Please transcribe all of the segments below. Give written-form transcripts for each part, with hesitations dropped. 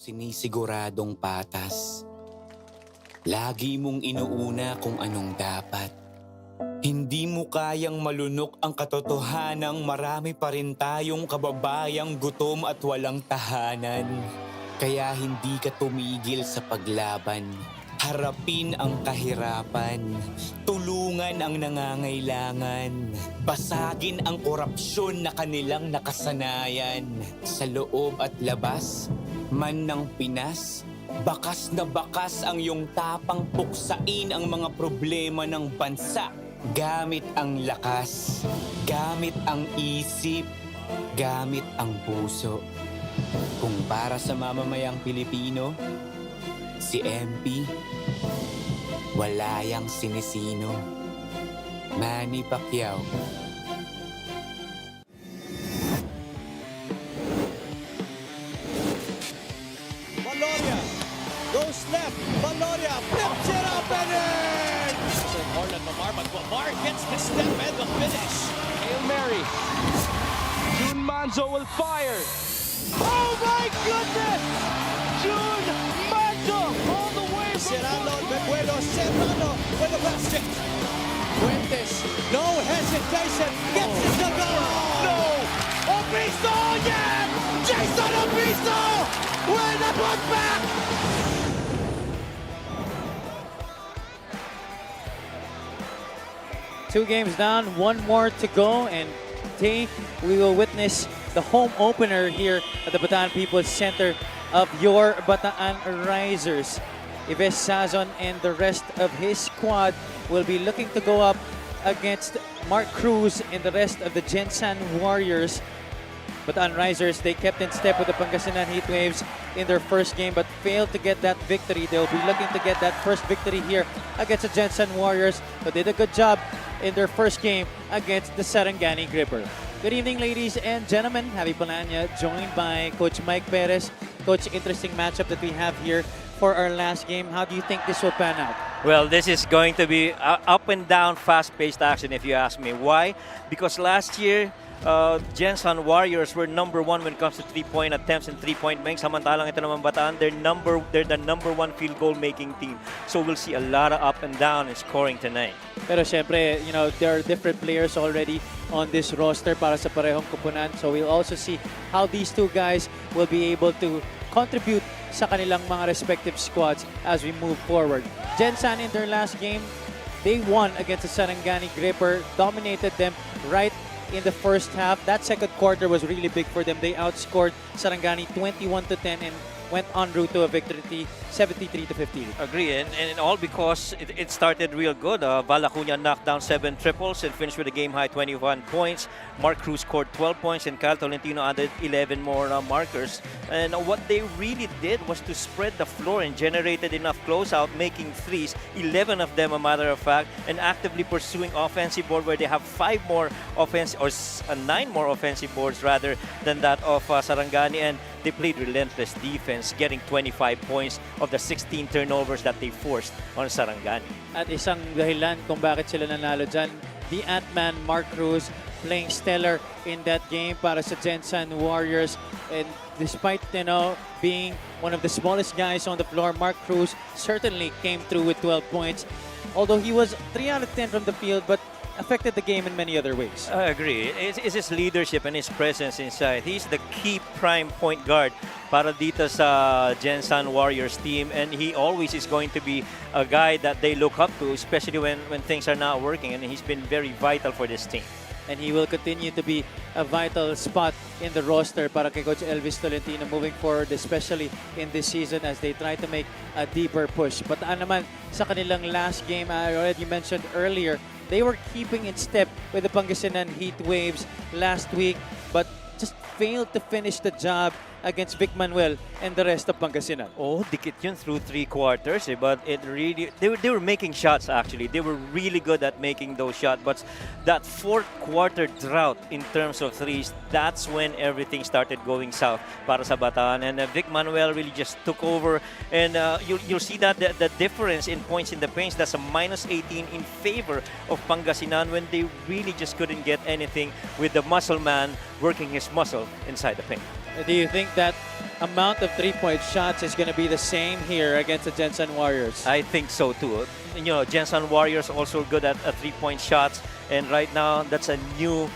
sinisiguradong patas. Lagi mong inuuna kung anong dapat. Hindi mo kayang malunok ang katotohanang marami pa rin tayong kababayang gutom at walang tahanan. Kaya hindi ka tumigil sa paglaban. Harapin ang kahirapan. Tulungan ang nangangailangan. Basagin ang korupsyon na kanilang nakasanayan. Sa loob at labas, man ng Pinas, bakas na bakas ang iyong tapang puksain ang mga problema ng bansa. Gamit ang lakas, gamit ang isip, gamit ang puso. Kung para sa mamamayang Pilipino, si MP, wala yang sinisino. Manny Pacquiao. Valoria goes left. Valoria flips it up and in! So Orlan Mamar, but Mamar gets the step and the finish. Hail Mary. June Manzo will fire. Oh my goodness! June Manzo all the way from Serrano, Bebuelo, Serrano with the basket. Fuentes, no hesitation, gets it to go. No! Obisto, yeah! Jason Obisto with the putback! Two games down, one more to go, and today we will witness the home opener here at the Bataan People's Center of your Bataan Risers. Ives Sazon and the rest of his squad will be looking to go up against Mark Cruz and the rest of the Gensan Warriors. Bataan Risers, they kept in step with the Pangasinan Heatwaves in their first game but failed to get that victory. They'll be looking to get that first victory here against the Gensan Warriors, who did a good job in their first game against the Sarangani Gripper. Good evening, ladies and gentlemen. Javi Palanya, joined by Coach Mike Perez. Coach, interesting matchup that we have here for our last game. How do you think this will pan out? Well, this is going to be up and down, fast-paced action if you ask me. Why? Because last year, Gensan Warriors were number one when it comes to three-point attempts and three-point banks. Samantalang ito naman Bataan, they're the number one field goal making team. So we'll see a lot of up and down in scoring tonight. Pero syempre, you know, there are different players already on this roster para sa parehong kupunan. So we'll also see how these two guys will be able to contribute sa kanilang mga respective squads as we move forward. Gensan in their last game, they won against the Sarangani Gripper, dominated them right in the first half. That second quarter was really big for them. They outscored Sarangani 21-10 and went en route to a victory 73-15. Agree, and all because it started real good. Valacuña knocked down 7 triples and finished with a game-high 21 points. Mark Cruz scored 12 points and Kyle Tolentino added 11 more markers. And what they really did was to spread the floor and generated enough closeout, making threes, 11 of them a matter of fact, and actively pursuing offensive board where they have 5 more offensive, or 9 more offensive boards rather than that of Sarangani, and they played relentless defense, getting 25 points of the 16 turnovers that they forced on Sarangani. At isang dahilan kung bakit sila nanalo dyan, the Ant-Man Mark Cruz playing stellar in that game para sa Gensan Warriors. And despite, you know, being one of the smallest guys on the floor, Mark Cruz certainly came through with 12 points. Although he was 3 out of 10 from the field, but affected the game in many other ways. I agree. It's his leadership and his presence inside. He's the key prime point guard para dito sa Gensan Warriors team, and he always is going to be a guy that they look up to, especially when things are not working, and he's been very vital for this team. And he will continue to be a vital spot in the roster para kay Coach Elvis Tolentino moving forward, especially in this season as they try to make a deeper push. Bataan naman sa kanilang last game, I already mentioned earlier, they were keeping in step with the Pangasinan Heatwaves last week, but just failed to finish the job against Vic Manuel and the rest of Pangasinan. Oh, dikit yun through 3 quarters, but it really they were making shots actually. They were really good at making those shots, but that 4th quarter drought in terms of threes, that's when everything started going south para sa Bataan, and Vic Manuel really just took over, and you'll see that the difference in points in the paint, that's a -18 in favor of Pangasinan when they really just couldn't get anything with the muscle man working his muscle inside the paint. Do you think that amount of three-point shots is going to be the same here against the Gensan Warriors. I think so too. You know, Gensan Warriors also good at three-point shots, and right now that's a new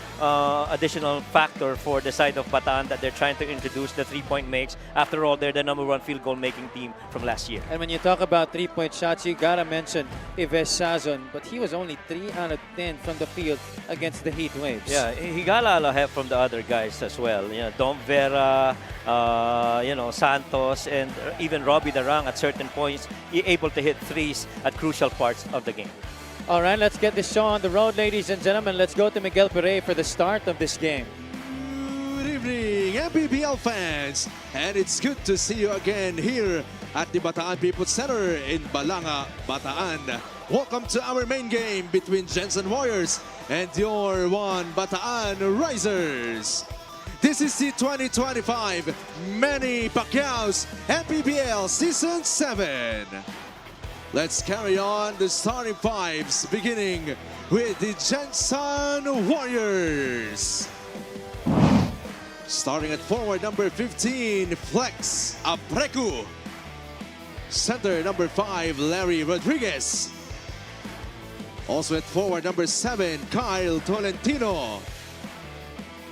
additional factor for the side of Bataan that they're trying to introduce the three-point makes. After all, they're the #1 field goal making team from last year. And when you talk about three-point shots, you gotta mention Ives Sazon, but he was only 3 out of 10 from the field against the Heat Waves. Yeah, he got a lot of help from the other guys as well. You know, Dom Vera, you know, Santos, and even Robbie Darang at certain points, able to hit threes at crucial parts of the game. All right, let's get this show on the road, ladies and gentlemen. Let's go to Miguel Pere for the start of this game. Good evening, MPBL fans, and it's good to see you again here at the Bataan People's Center in Balanga, Bataan. Welcome to our main game between Gensan Warriors and your Bataan Risers. This is the 2025 Manny Pacquiao's MPBL Season 7. Let's carry on the starting fives, beginning with the Gensan Warriors. Starting at forward number 15, Flex Apreku. Center number 5, Larry Rodriguez. Also at forward number 7, Kyle Tolentino.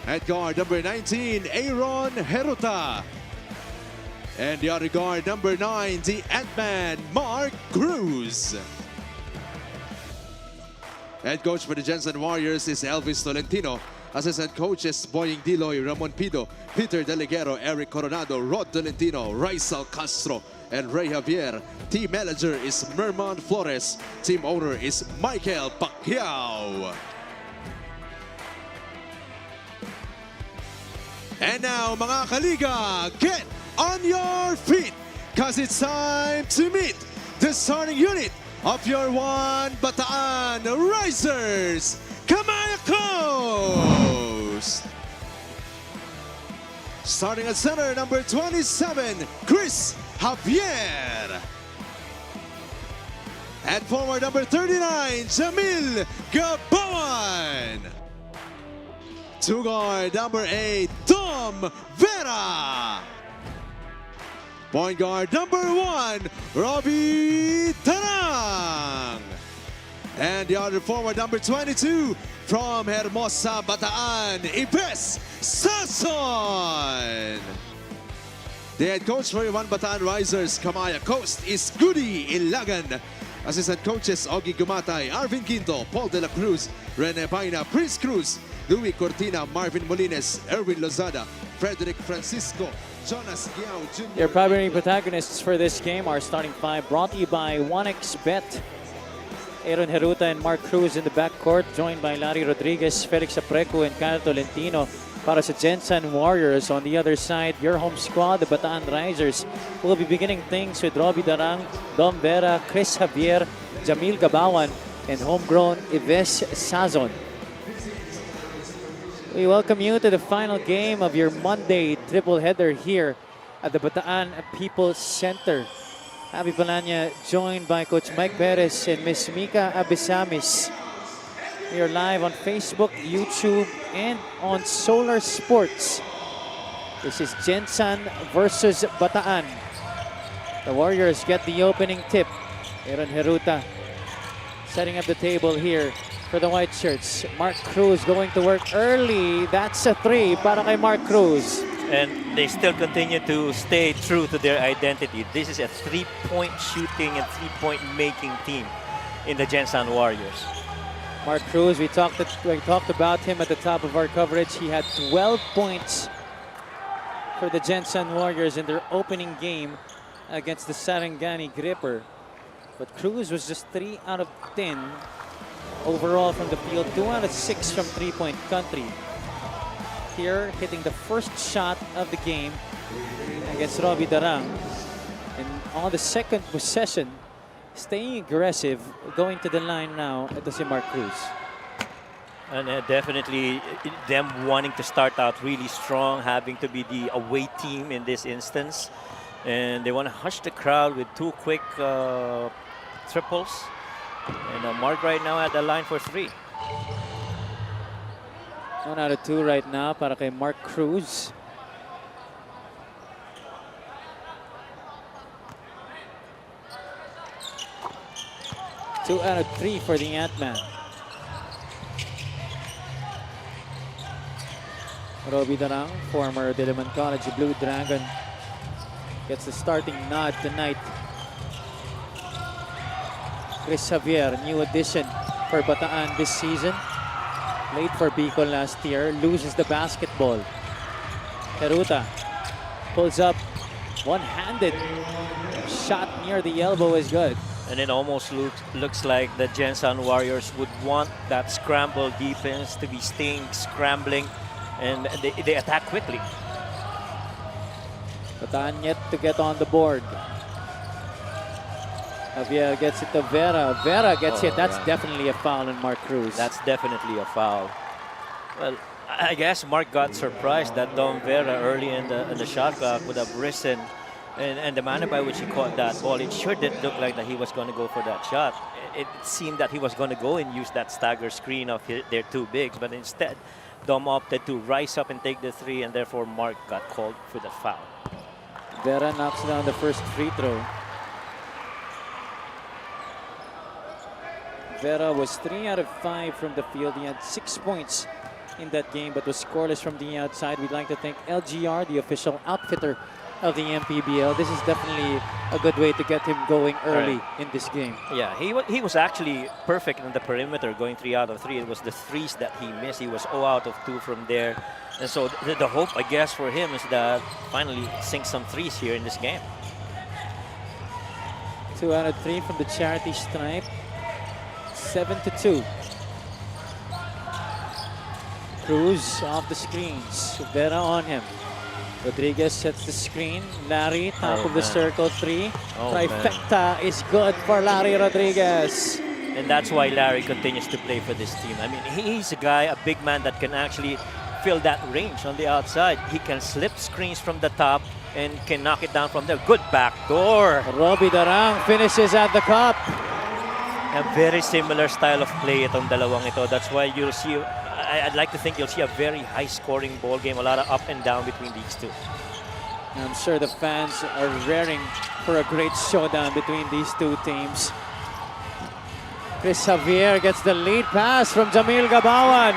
At guard number 19, Aaron Heruta. And the other guard, number 9, the Ant-Man, Mark Cruz. Head coach for the Gensan Warriors is Elvis Tolentino. Assistant coaches, Boying Diloy, Ramon Pido, Peter Deleguero, Eric Coronado, Rod Tolentino, Raisal Castro, and Ray Javier. Team manager is Merman Flores. Team owner is Michael Pacquiao. And now, mga kaliga, get on your feet, cause it's time to meet the starting unit of your Bataan Risers, Kamaya Coast. Starting at center, number 27, Chris Javier. At forward, number 39, Jamil Gabawan. To guard, number 8, Dom Vera. Point guard, number 1, Robbie Tarang. And the other forward, number 22, from Hermosa, Bataan, Ives Sazon. The head coach for your Bataan Risers, Kamaya Coast, is Goody Ilagan. Assistant coaches, Ogie Gumatay, Arvin Quinto, Paul De La Cruz, Rene Paina, Prince Cruz, Louis Cortina, Marvin Molines, Erwin Lozada, Frederick Francisco, Jonas Giao Jr. Your primary protagonists for this game are starting five, brought to you by 1xBet. Aaron Heruta and Mark Cruz in the backcourt, joined by Larry Rodriguez, Felix Apreco, and Kyle Tolentino. Para sa Gensan Warriors, on the other side, your home squad, the Bataan Risers, will be beginning things with Robbie Darang, Dom Vera, Chris Javier, Jamil Gabawan, and homegrown Ives Sazon. We welcome you to the final game of your Monday triple header here at the Bataan People's Center. Abby Palanya joined by Coach Mike Perez and Miss Mika Abisamis. We are live on Facebook, YouTube, and on Solar Sports. This is Gensan versus Bataan. The Warriors get the opening tip. Aaron Heruta setting up the table here for the white shirts. Mark Cruz going to work early. That's a 3 para kay Mark Cruz. And they still continue to stay true to their identity. This is a three-point shooting and three-point making team in the Gensan Warriors. Mark Cruz, we talked about him at the top of our coverage. He had 12 points for the Gensan Warriors in their opening game against the Sarangani Gripper. But Cruz was just 3 out of 10 overall from the field, 2 out of 6 from three-point country. Here, hitting the first shot of the game against Robbie Darang. And on the second possession, staying aggressive, going to the line now, ito si Mark Cruz. And definitely them wanting to start out really strong, having to be the away team in this instance. And they want to hush the crowd with 2 quick triples. And Mark right now at the line for 3. 1 out of 2 right now para kay Mark Cruz. 2 out of 3 for the Ant-Man. Roby Darang, former Diliman College Blue Dragon, gets the starting nod tonight. Chris Javier, new addition for Bataan this season. Played for Bicol last year, loses the basketball. Heruta pulls up one-handed. Shot near the elbow is good. And it almost looks like the Gensan Warriors would want that scramble defense to be staying scrambling, and they attack quickly. Bataan yet to get on the board. Javier gets it to Vera. Vera gets hit. That's definitely a foul on Mark Cruz. That's definitely a foul. Well, I guess Mark got surprised that Dom Vera early in the shot clock would have risen, and the manner by which he caught that ball, it sure did look like that he was going to go for that shot. It seemed that he was going to go and use that stagger screen of their two bigs, but instead Dom opted to rise up and take the three, and therefore Mark got called for the foul. Vera knocks down the first free throw. Vera was 3 out of 5 from the field. He had 6 points in that game, but was scoreless from the outside. We'd like to thank LGR, the official outfitter of the MPBL. This is definitely a good way to get him going early in this game. Yeah, he was actually perfect in the perimeter, going 3 out of 3. It was the threes that he missed. He was 0 out of 2 from there. And so the hope, I guess, for him is that finally sink some threes here in this game. 2 out of 3 from the charity stripe. 7-2. Cruz off the screens. Vera on him. Rodriguez sets the screen. Larry, top of the circle, 3. Trifecta is good for Larry Rodriguez. And that's why Larry continues to play for this team. I mean, he's a guy, a big man that can actually fill that range on the outside. He can slip screens from the top and can knock it down from there. Good backdoor. Roby Darang finishes at the cup. A very similar style of play itong dalawang ito. That's why you'll see, I'd like to think you'll see a very high-scoring ball game, a lot of up and down between these two. I'm sure the fans are raring for a great showdown between these two teams. Chris Javier gets the lead pass from Jamil Gabawan.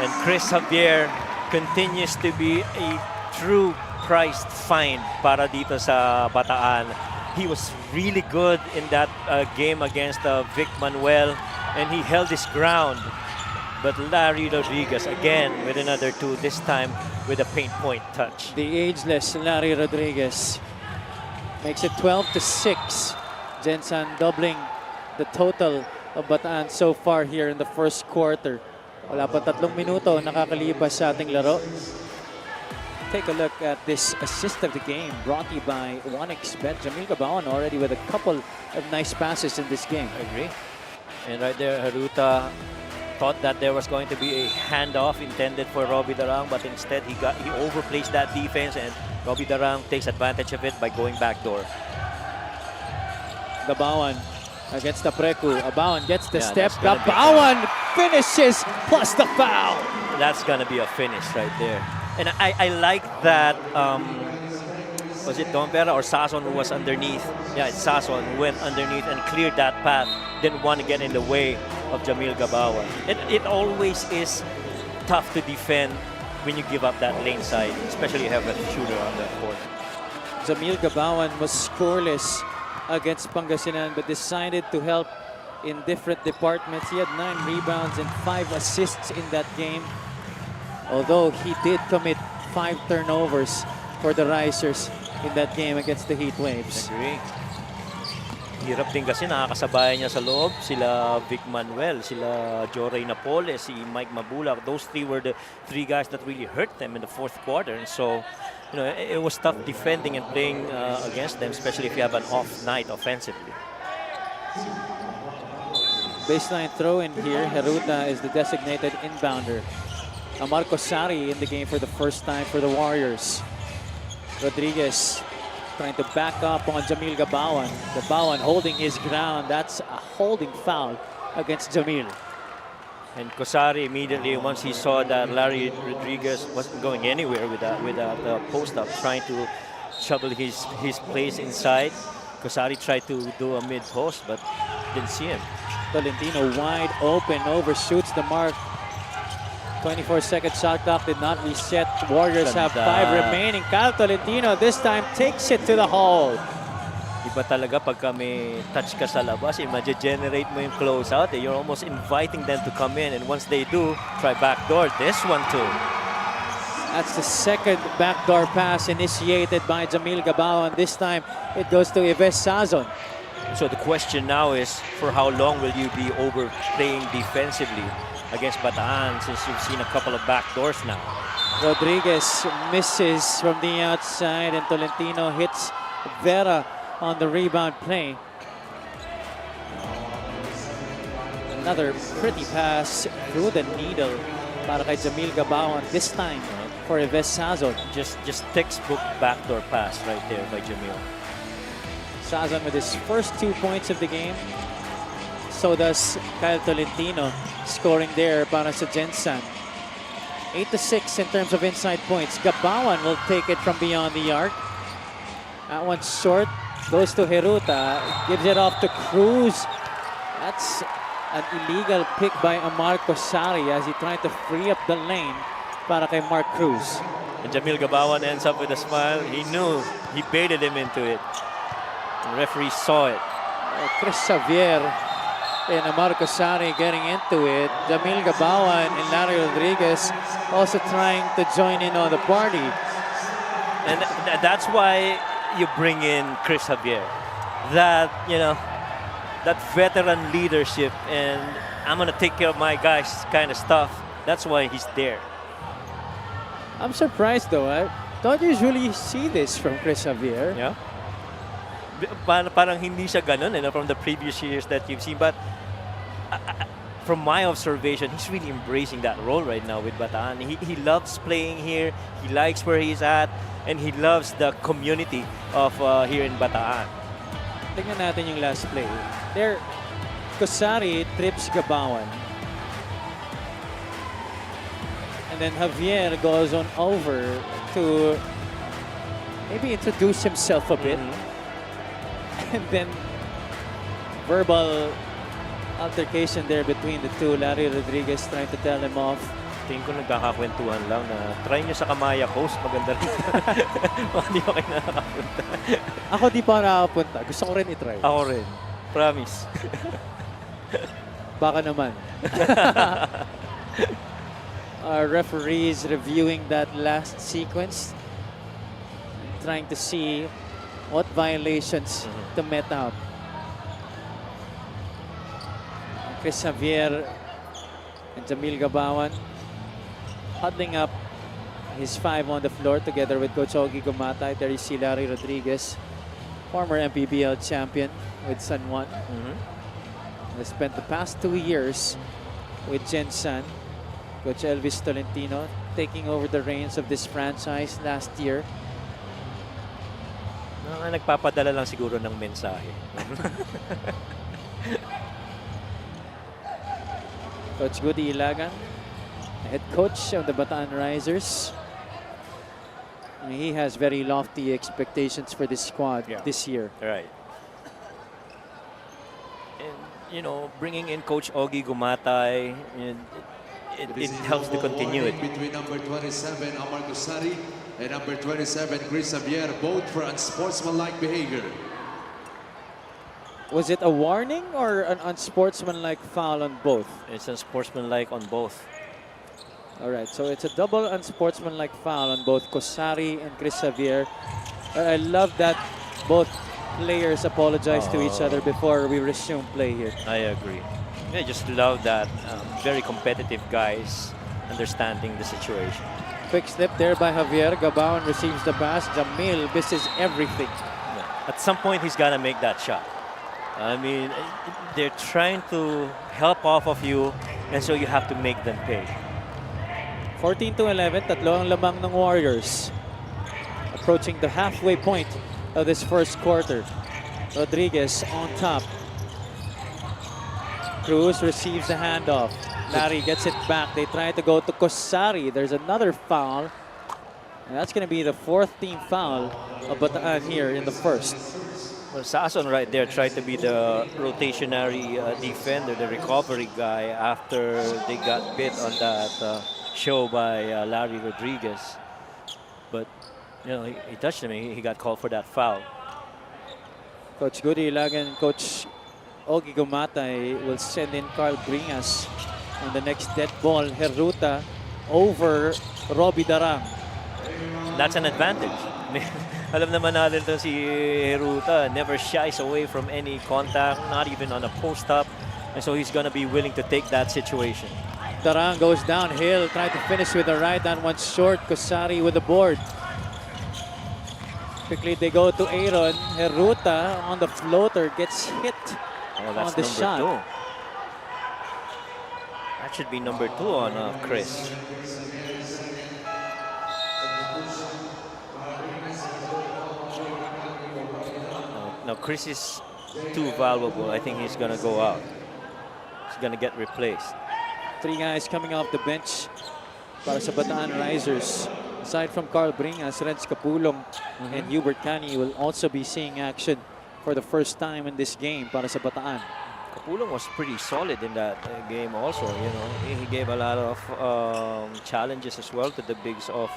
And Chris Javier continues to be a true priced find para dito sa Bataan. He was really good in that game against Vic Manuel, and he held his ground. But Larry Rodriguez, again, with another 2, this time with a paint point touch. The ageless Larry Rodriguez makes it 12-6. Gensan doubling the total of Bataan so far here in the first quarter. Wala pa 3 minuto nakakalipas sa ating laro. Take a look at this assist of the game brought to you by 1xBet. Jamil Gabawan already with a couple of nice passes in this game. I agree. And right there, Haruta thought that there was going to be a handoff intended for Roby Darang, but instead he overplays that defense, and Roby Darang takes advantage of it by going backdoor. Gabawan against the Preku. Gabawan gets the step. Gabawan finishes plus the foul. That's gonna be a finish right there. And I like that, was it Don Vera or Sason who was underneath? Yeah, it's Sason who went underneath and cleared that path. Didn't want to get in the way of Jamil Gabawan. It always is tough to defend when you give up that lane side, especially if you have a shooter on the court. Jamil Gabawan was scoreless against Pangasinan but decided to help in different departments. He had 9 rebounds and 5 assists in that game. Although he did commit 5 turnovers for the Risers in that game against the Heat Waves. Agree. Hirap din kasi nakakasabayan niya sa loob. Sila Vic Manuel, sila Joray Napoles, si Mike Mabulak. Those 3 were the 3 guys that really hurt them in the 4th quarter. And so, you know, it was tough defending and playing against them, especially if you have an off night offensively. Baseline throw in here. Heruta is the designated inbounder. Marco Sari in the game for the first time for the Warriors. Rodriguez trying to back up on Jamil Gabawan. Gabawan holding his ground. That's a holding foul against Jamil. And Kosari immediately, once he saw that Larry Rodriguez wasn't going anywhere with that post-up, trying to shovel his place inside, Kosari tried to do a mid-post, but didn't see him. Tolentino wide open, overshoots the mark. 24-second shot clock did not reset. Warriors have 5 remaining. Cal Tolentino this time takes it to the hole. Iba talaga pagka may touch ka sa labas, i-generate mo yung closeout. You're almost inviting them to come in, and once they do, try backdoor. This one too. That's the second backdoor pass initiated by Jamil Gabao, and this time it goes to Yves Sazon. So the question now is, for how long will you be overplaying defensively against Bataan, since you've seen a couple of backdoors now? Rodriguez misses from the outside, and Tolentino hits Vera on the rebound play. Another pretty pass through the needle para kay Jamil Gabao, this time for Yves Sazon. Just textbook backdoor pass right there by Jamil. Sazon with his first 2 points of the game. So does Kyle Tolentino, scoring there para sa Gensan. 8-6 in terms of inside points. Gabawan will take it from beyond the arc. That one's short. Goes to Heruta. Gives it off to Cruz. That's an illegal pick by Amar Kosari as he tried to free up the lane para kay Mark Cruz. And Jamil Gabawan ends up with a smile. He knew. He baited him into it. The referee saw it. Chris Xavier and Amar Kosari getting into it. Jamil Gabawan and Larry Rodriguez also trying to join in on the party. And that's why you bring in Chris Xavier. That, you know, that veteran leadership and I'm going to take care of my guys kind of stuff. That's why he's there. I'm surprised though. I don't usually see this from Chris Xavier. Yeah. Parang hindi siya ganun, from the previous years that you've seen. But from my observation, he's really embracing that role right now with Bataan. He loves playing here. He likes where he's at. And he loves the community of here in Bataan. Tingnan natin yung last play. There, Kosari trips Gabawan. And then Javier goes on over to maybe introduce himself a bit. And then verbal altercation there between the two. Larry Rodriguez trying to tell him off. Tingin ko nagkakakwentuhan lang na try nyo sa Kamaya Coast. Maganda rin. Hindi ako kayo nakakapunta. Ako di pa nakakapunta. Gusto ko rin itry. Ako rin. Promise. Baka naman. Our referees reviewing that last sequence. Trying to see what violations to met out. Chris Xavier and Jamil Gabawan huddling up his 5 on the floor together with Coach Ogie Gumatay. There you see Larry Rodriguez, former MPBL champion with San Juan. He spent the past 2 years with Gensan. Coach Elvis Tolentino taking over the reins of this franchise last year. Nagpapadala lang siguro ng mensahe. Coach Goody Ilagan, head coach of the Bataan Risers. And he has very lofty expectations for this squad this year. Right. And, you know, bringing in Coach Ogie Gumatay, it helps the continuity. Between number 27, Amar Kosari, and number 27, Chris Xavier, both for unsportsmanlike behavior. Was it a warning or an unsportsmanlike foul on both? It's unsportsmanlike on both. All right, so it's a double unsportsmanlike foul on both Kosari and Chris Xavier. I love that both players apologize to each other before we resume play here. I agree. I just love that very competitive guys understanding the situation. Quick slip there by Javier. Gabawan receives the pass. Jamil misses everything. At some point, he's got to make that shot. I mean, they're trying to help off of you, and so you have to make them pay. 14-11, tatlo ang lamang ng Warriors. Approaching the halfway point of this first quarter. Rodriguez on top. Cruz receives the handoff. Larry gets it back. They try to go to Kosari. There's another foul. And that's going to be the 4th team foul of Bataan here in the first. Well, Sason right there tried to be the rotationary defender, the recovery guy after they got bit on that show by Larry Rodriguez. But, you know, he touched him. He got called for that foul. Coach Goody Ilagan, Coach Ogie Gumatay will send in Carl Bringas on the next dead ball. Heruta over Robbie Darang. That's an advantage. I mean, alam naman natin to si Heruta, never shies away from any contact, not even on a post-up. And so he's going to be willing to take that situation. Darang goes downhill, trying to finish with the right hand, one short. Kosari with the board. Quickly they go to Aaron. Heruta on the floater gets hit That's on the number shot. 2. That should be number 2 on Chris. Now Chris is too valuable. I think he's gonna go out. He's gonna get replaced. 3 guys coming off the bench para sa Bataan Risers. Aside from Carl Bringas, Renz Capulong and Hubert Cani will also be seeing action for the first time in this game para sa Bataan. Capulong was pretty solid in that game also. You know, he gave a lot of challenges as well to the bigs of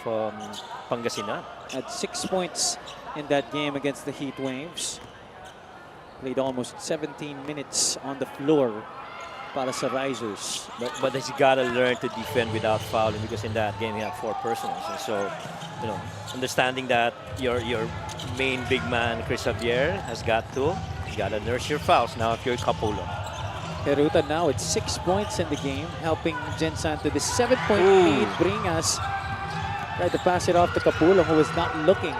Pangasinan. Had 6 points in that game against the Heat Waves. Played almost 17 minutes on the floor para sa Risers. But he's got to learn to defend without fouling, because in that game he had 4 personals. And so, you know, understanding that your main big man, Chris Javier, has got to nurse your fouls now if you're Capulong. Heruta now at 6 points in the game, helping Gensan to the 7-point lead. Bringas tried to pass it off to Capulong, who was not looking.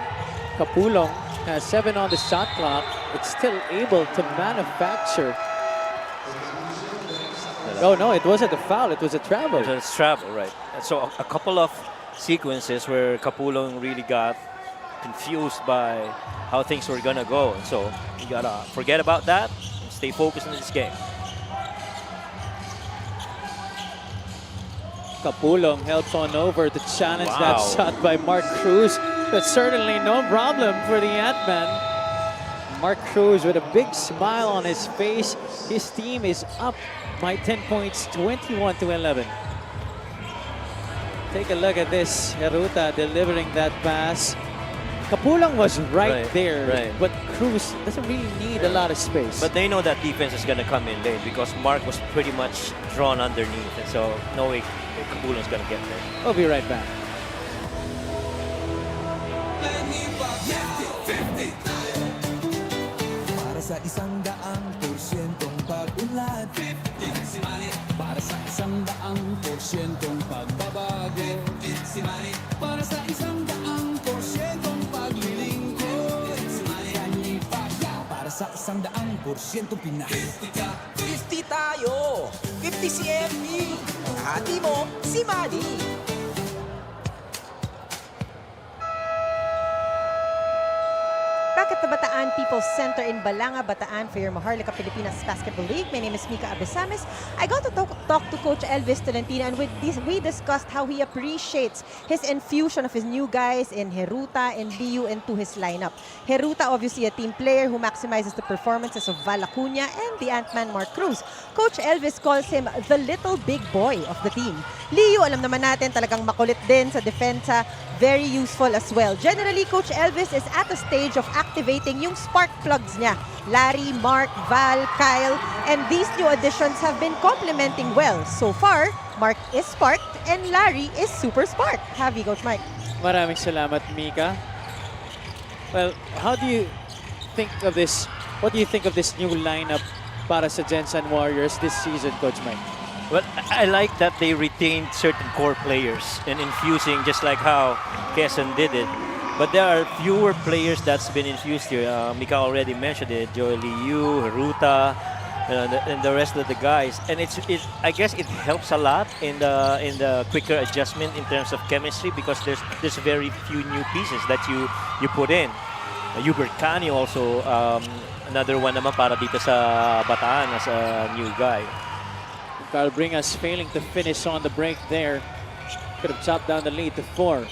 Capulong has 7 on the shot clock. It's still able to manufacture. Oh no, it wasn't a foul, it was a travel. It's travel, right. And so a couple of sequences where Capulong really got confused by how things were gonna go. And so you gotta forget about that and stay focused in this game. Capulong helps on over to challenge that shot by Mark Cruz. But certainly no problem for the Ant-Man. Mark Cruz with a big smile on his face. His team is up by 10 points, 21-11. Take a look at this. Heruta delivering that pass. Capulong was right there, but Cruz doesn't really need a lot of space. But they know that defense is going to come in late because Mark was pretty much drawn underneath. And so no way Capulong's going to get there. We'll be right back. Para sa 100% pag-unlad, para sa 100% pagbabago, para sa 100% paglilingkod, para sa 100% Pinas. 50 tayo, 50 si MB, hati mo si Manny. Back at the Bataan People's Center in Balanga, Bataan for your Maharlika Pilipinas Basketball League. My name is Mika Abesames. I got to talk to Coach Elvis Tolentino, and with this, we discussed how he appreciates his infusion of his new guys in Heruta and Liu into his lineup. Heruta, obviously a team player who maximizes the performances of Val Acuña and the Ant-Man Mark Cruz. Coach Elvis calls him the little big boy of the team. Liu, alam naman natin, talagang makulit din sa depensa. Very useful as well. Generally, Coach Elvis is at a stage of activating yung spark plugs niya. Larry, Mark, Val, Kyle, and these new additions have been complementing well. So far, Mark is sparked and Larry is super sparked. Have you, Coach Mike? Maraming salamat, Mika. Well, how do you think of this? What do you think of this new lineup para sa Gensan Warriors this season, Coach Mike? Well, I like that they retained certain core players and infusing just like how Quezon did it. But there are fewer players that's been infused here. Mika already mentioned it, Joey Liu, Heruta, and the rest of the guys. And I guess it helps a lot in the quicker adjustment in terms of chemistry, because there's very few new pieces that you put in. Hubert Cani also, another one naman para dito sa Bataan as a new guy. Carl Bringas failing to finish on the break there. Could have chopped down the lead to 4.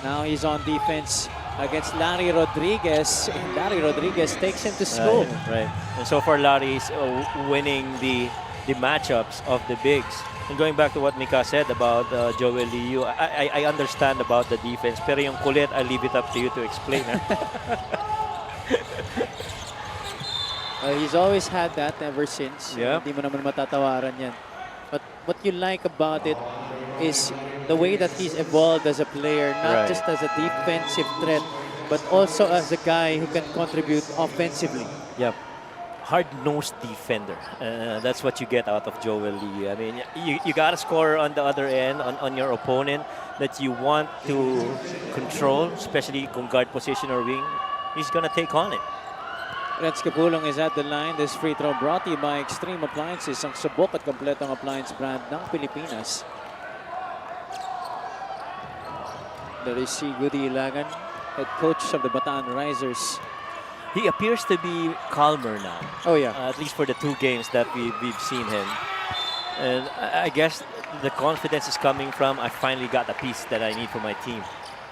Now he's on defense against Larry Rodriguez. And Larry Rodriguez takes him to school. Right. And so far, Larry's winning the matchups of the bigs. And going back to what Mika said about Joel Liu, I understand about the defense, pero yung kulit, I leave it up to you to explain. He's always had that ever since. Yeah. Hindi mo naman matatawaran yan. But what you like about it is the way that he's evolved as a player, not Right. just as a defensive threat, but also as a guy who can contribute offensively. Yep. Hard-nosed defender. That's what you get out of Joel Lee. I mean, you got to score on the other end, on your opponent that you want to control, especially kung guard position or wing. He's going to take on it. Renz Capulong is at the line. This free throw brought to you by Extreme Appliances, ang subok at kompletong appliance brand ng Pilipinas. There is si Goody Ilagan, head coach of the Bataan Risers. He appears to be calmer now. Oh yeah. At least for the 2 games that we've seen him. And I guess the confidence is coming from, I finally got the piece that I need for my team.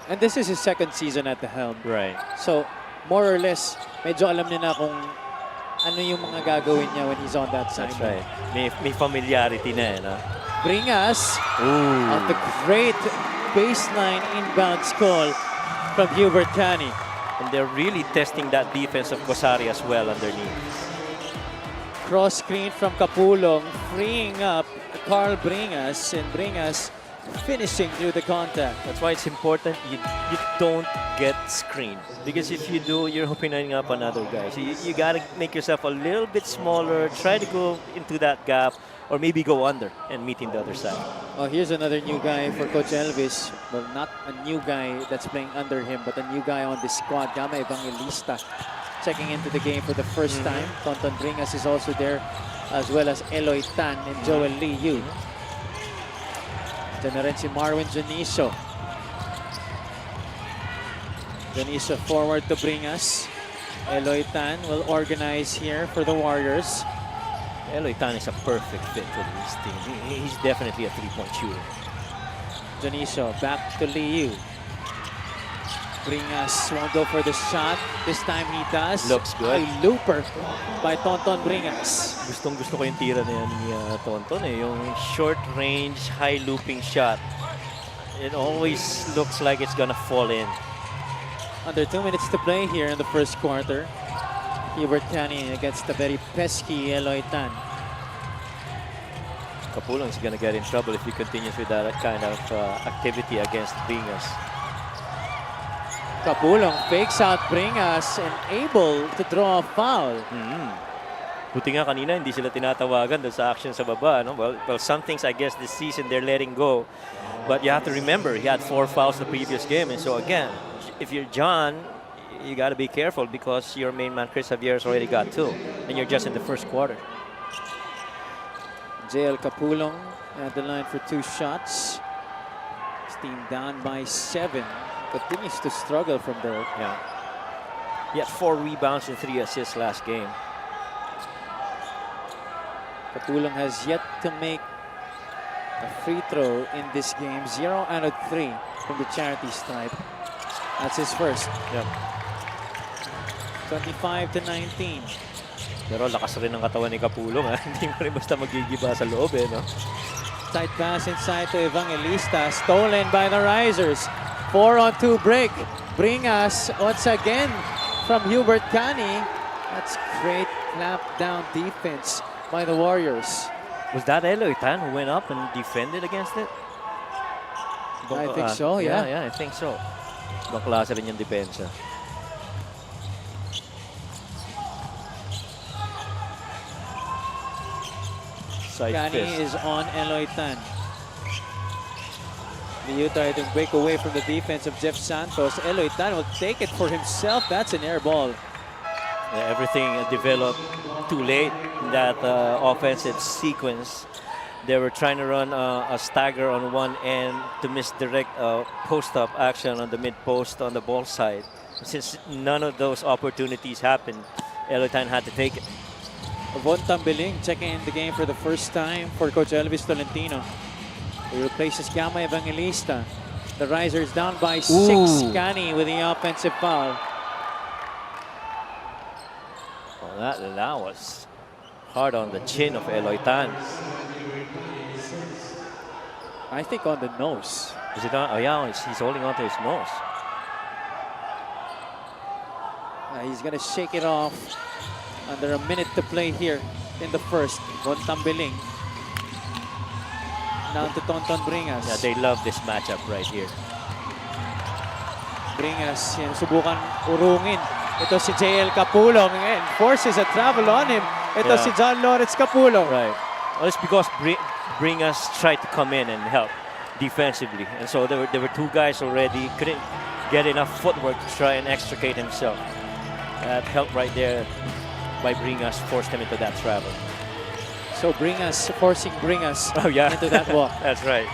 And this is his 2nd season at the helm. Right. So, more or less, medyo alam niya na kung ano yung mga gagawin niya when he's on that side. That's right. May familiarity na eh, no? Bring us of the great baseline inbounds call from Hubert Cani. And they're really testing that defense of Kosari as well underneath. Cross screen from Capulong, freeing up Carl Bringas, and Bringas finishing through the contact. That's why it's important you don't get screened. Because if you do, you're opening up on other guys. You got to make yourself a little bit smaller, try to go into that gap, or maybe go under and meet in the other side. Oh, here's another new guy for Coach Elvis. Well, not a new guy that's playing under him, but a new guy on the squad, Gama Evangelista, checking into the game for the first time. Tonton Bringas is also there, as well as Eloy Tan and Joel Liu. Diyan na rin si Marwin Janiso. Janiso forward to Bringas. Eloy Tan will organize here for the Warriors. Eloy Tan is a perfect fit for this team. He's definitely a 3-point shooter. Janiso back to Liu. Bringas won't go for the shot. This time he does. Looks good. A looper by Tonton Bringas. Gustong-gusto ko yung tira na yan ni Tonton eh. Yung short-range, high-looping shot. It always looks like it's gonna fall in. Under 2 minutes to play here in the first quarter. Hubert Cani against the very pesky Eloy Tan. Capulong is gonna get in trouble if he continues with that kind of activity against Bringas. Capulong fakes out Bringas and able to draw a foul. Buti nga kanina hindi sila tinatawagan doon sa action sa baba. No? Well, some things I guess this season they're letting go. But you have to remember, he had 4 fouls the previous game. And so again, if you're John, you got to be careful because your main man, Chris Javier's already got 2. And you're just in the first quarter. JL Capulong at the line for 2 shots. His team down by 7. Continues to struggle from there. Yeah. He had 4 rebounds and 3 assists last game. Capulong has yet to make a free throw in this game. 0 out of 3 from the charity stripe. That's his first. Yeah. 25-19. Pero lakas rin ng katawan ni Capulong. Hindi mo rin basta magigiba sa loob eh. No? Tight pass inside to Evangelista. Stolen by the Risers. 4-on-2 break. Bringas once again from Hubert Cani. That's great clamp down defense by the Warriors. Was that Eloy Tan who went up and defended against it? I think so, yeah. Yeah, I think so. Ibang klase rin yung depensa. Side Cani fist. is on Eloy Tan. Liu tried to break away from the defense of Jeff Santos. Eloy Tan will take it for himself. That's an air ball. Yeah, everything developed too late in that offensive sequence. They were trying to run a stagger on one end to misdirect post-up action on the mid-post on the ball side. Since none of those opportunities happened, Eloy Tan had to take it. Von Tambeling checking in the game for the first time for Coach Elvis Tolentino. He replaces Gama Evangelista. The Risers down by 6. Ooh. Cani with the offensive foul. Oh, that was hard on the chin of Eloy Tan. I think on the nose. Is it on? Oh yeah, he's holding onto his nose. He's gonna shake it off. Under a minute to play here in the first. Bontambiling. Down to Tonton Bringas. Yeah, they love this matchup right here. Bringas, yan, subukan urungin. Ito si JL Capulong and forces a travel on him. Ito Yeah. si John Lawrence Capulong. Right. Well, it's because Bringas tried to come in and help defensively, and so there were two guys already, couldn't get enough footwork to try and extricate himself. That help right there by Bringas forced him into that travel. So forcing Bringas Oh yeah, into that walk. That's right.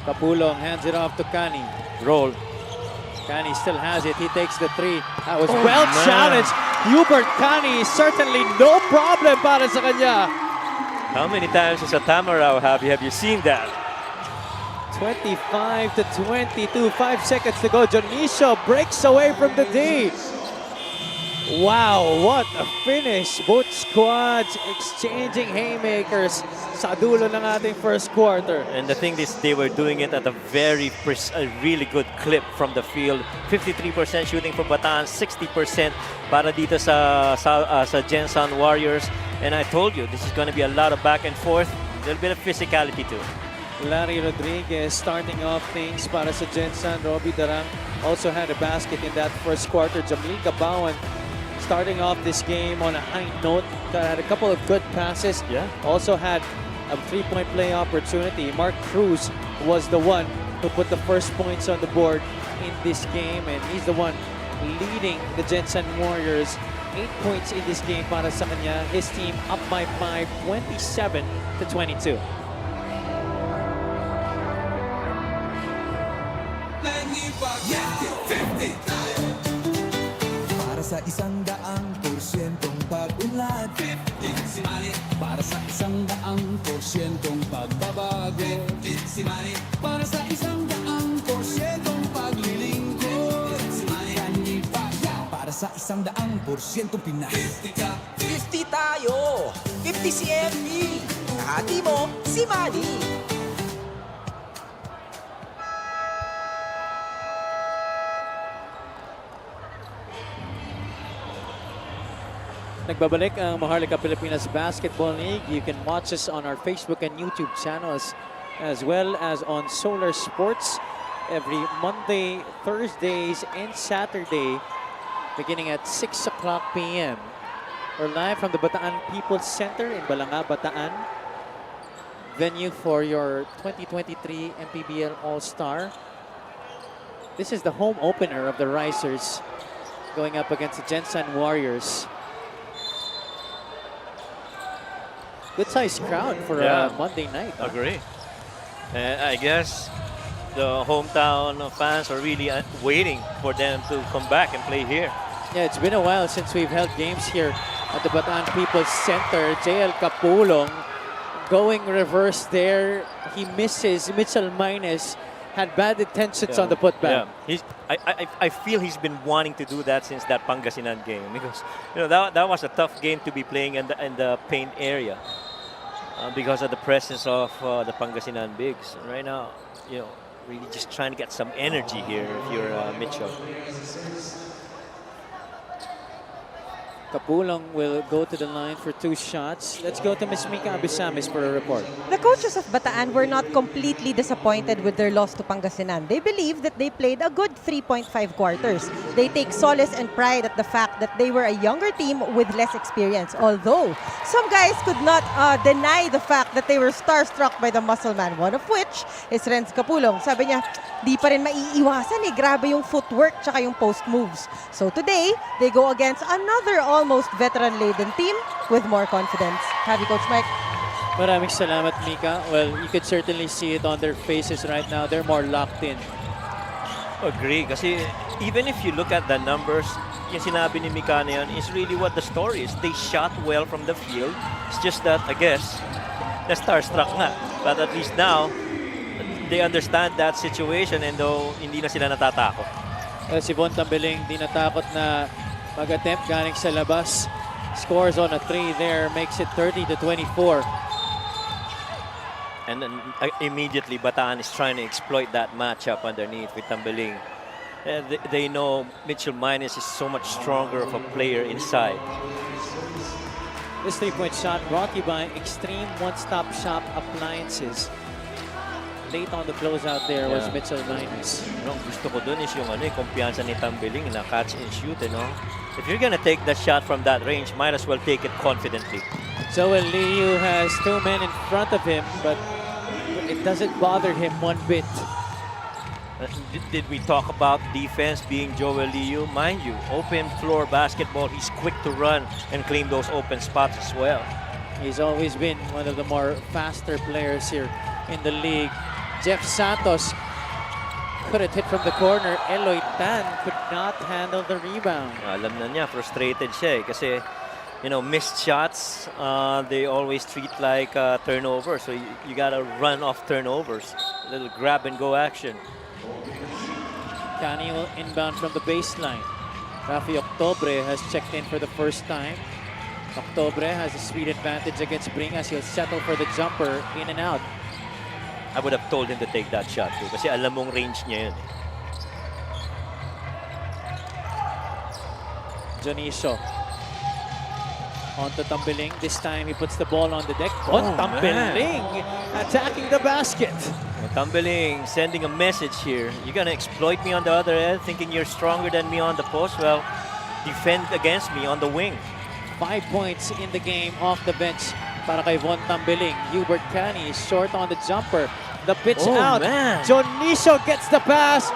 Capulong hands it off to Cani. Roll. Cani still has it. He takes the 3. That was Oh, well man. challenged. Hubert Cani, certainly no problem para sa kanya. How many times as a Tamarao have you seen that? 25 to 22. 5 seconds to go. Jonicio breaks away from the D. Wow, what a finish. Both squads exchanging haymakers sa dulo ng ating first quarter. And the thing is, they were doing it at a really good clip from the field. 53% shooting for Bataan, 60% para dito sa Gensan Warriors. And I told you, this is going to be a lot of back and forth. A little bit of physicality too. Larry Rodriguez starting off things para sa Gensan. Robbie Darang also had a basket in that first quarter. Jamil Gabawan starting off this game on a high note. Had a couple of good passes. Yeah. Also had a 3-point play opportunity. Mark Cruz was the one who put the first points on the board in this game, and he's the one leading the Gensan Warriors. 8 points in this game para sa kanya. His team up by 5, 27 to 22. Para sa 100%'ong pag-unlad, 15 si Manny. Para sa 100%'ong pagbabago, 15 si Manny. Para sa 100%'ong paglilingkod, 15 si Manny. Para sa 100%'ong Pinas, 50 tayo! 50 si MP! Kahati mo, si Manny! Nagbabalik ang Maharlika Pilipinas Basketball League. You can watch us on our Facebook and YouTube channels as well as on Solar Sports every Monday, Thursdays, and Saturday beginning at 6 o'clock p.m. We're live from the Bataan People's Center in Balanga, Bataan. Venue for your 2023 MPBL All-Star. This is the home opener of the Risers going up against the Gensan Warriors. Good-sized crowd for a Monday night. Huh? Agree. And I guess the hometown fans are really waiting for them to come back and play here. Yeah, it's been a while since we've held games here at the Bataan People's Center. JL Capulong going reverse there. He misses. Mitchell Mines had bad intentions on the putback. Yeah, I feel he's been wanting to do that since that Pangasinan game, because that was a tough game to be playing in the paint area because of the presence of the Pangasinan bigs. Right now, really just trying to get some energy here if you're Mitchell. Capulong will go to the line for 2 shots. Let's go to Ms. Mika Abisamis for a report. The coaches of Bataan were not completely disappointed with their loss to Pangasinan. They believe that they played a good 3.5 quarters. They take solace and pride at the fact that they were a younger team with less experience. Although, some guys could not deny the fact that they were starstruck by the muscle man. One of which is Renz Capulong. Sabi niya, di pa rin maiiwasan eh. Grabe yung footwork tsaka yung post moves. So today, they go against another almost veteran-laden team with more confidence. Have you, Coach Mike? Maraming salamat, Mika. Well, you could certainly see it on their faces right now. They're more locked in. Agree, kasi even if you look at the numbers, yung sinabi ni Mika na yun is really what the story is. They shot well from the field. It's just that, I guess, the starstruck nga. But at least now, they understand that situation and though hindi na sila natatakot. Si Von Tambeling di natakot na mag-attempt galing sa labas. Scores on a 3 there, makes it 30-24. And then immediately Bataan is trying to exploit that matchup underneath with Tambeling. They know Mitchell Minus is so much stronger of a player inside. This three-point shot brought to you by Extreme One-Stop Shop Appliances. Late on the closeout there was Mitchell Minus. Ang gusto ko dun is yung kumpiyansa ni Tambeling na catch and shoot, If you're gonna take the shot from that range, might as well take it confidently. Joel Liu has 2 men in front of him, but it doesn't bother him one bit. Did we talk about defense being Joel Liu? Mind you, open floor basketball, he's quick to run and claim those open spots as well. He's always been one of the more faster players here in the league. Jeff Santos could have hit from the corner. Eloy Tan could not handle the rebound. Alam na niya, frustrated siya kasi missed shots, they always treat like turnover. So you gotta run off turnovers. A little grab and go action. Cani will inbound from the baseline. Rafi Octobre has checked in for the first time. Octobre has a speed advantage against Bringas. He'll settle for the jumper, in and out. I would have told him to take that shot too kasi alam mong range niya yun. Jonicio. On to Tambeling. This time he puts the ball on the deck. Tambeling attacking the basket. Tambeling sending a message here. You're gonna exploit me on the other end, thinking you're stronger than me on the post. Well, defend against me on the wing. 5 points in the game off the bench para kay Von Tambeling. Hubert Cani is short on the jumper. The pitch out. Man. Jonicio gets the pass.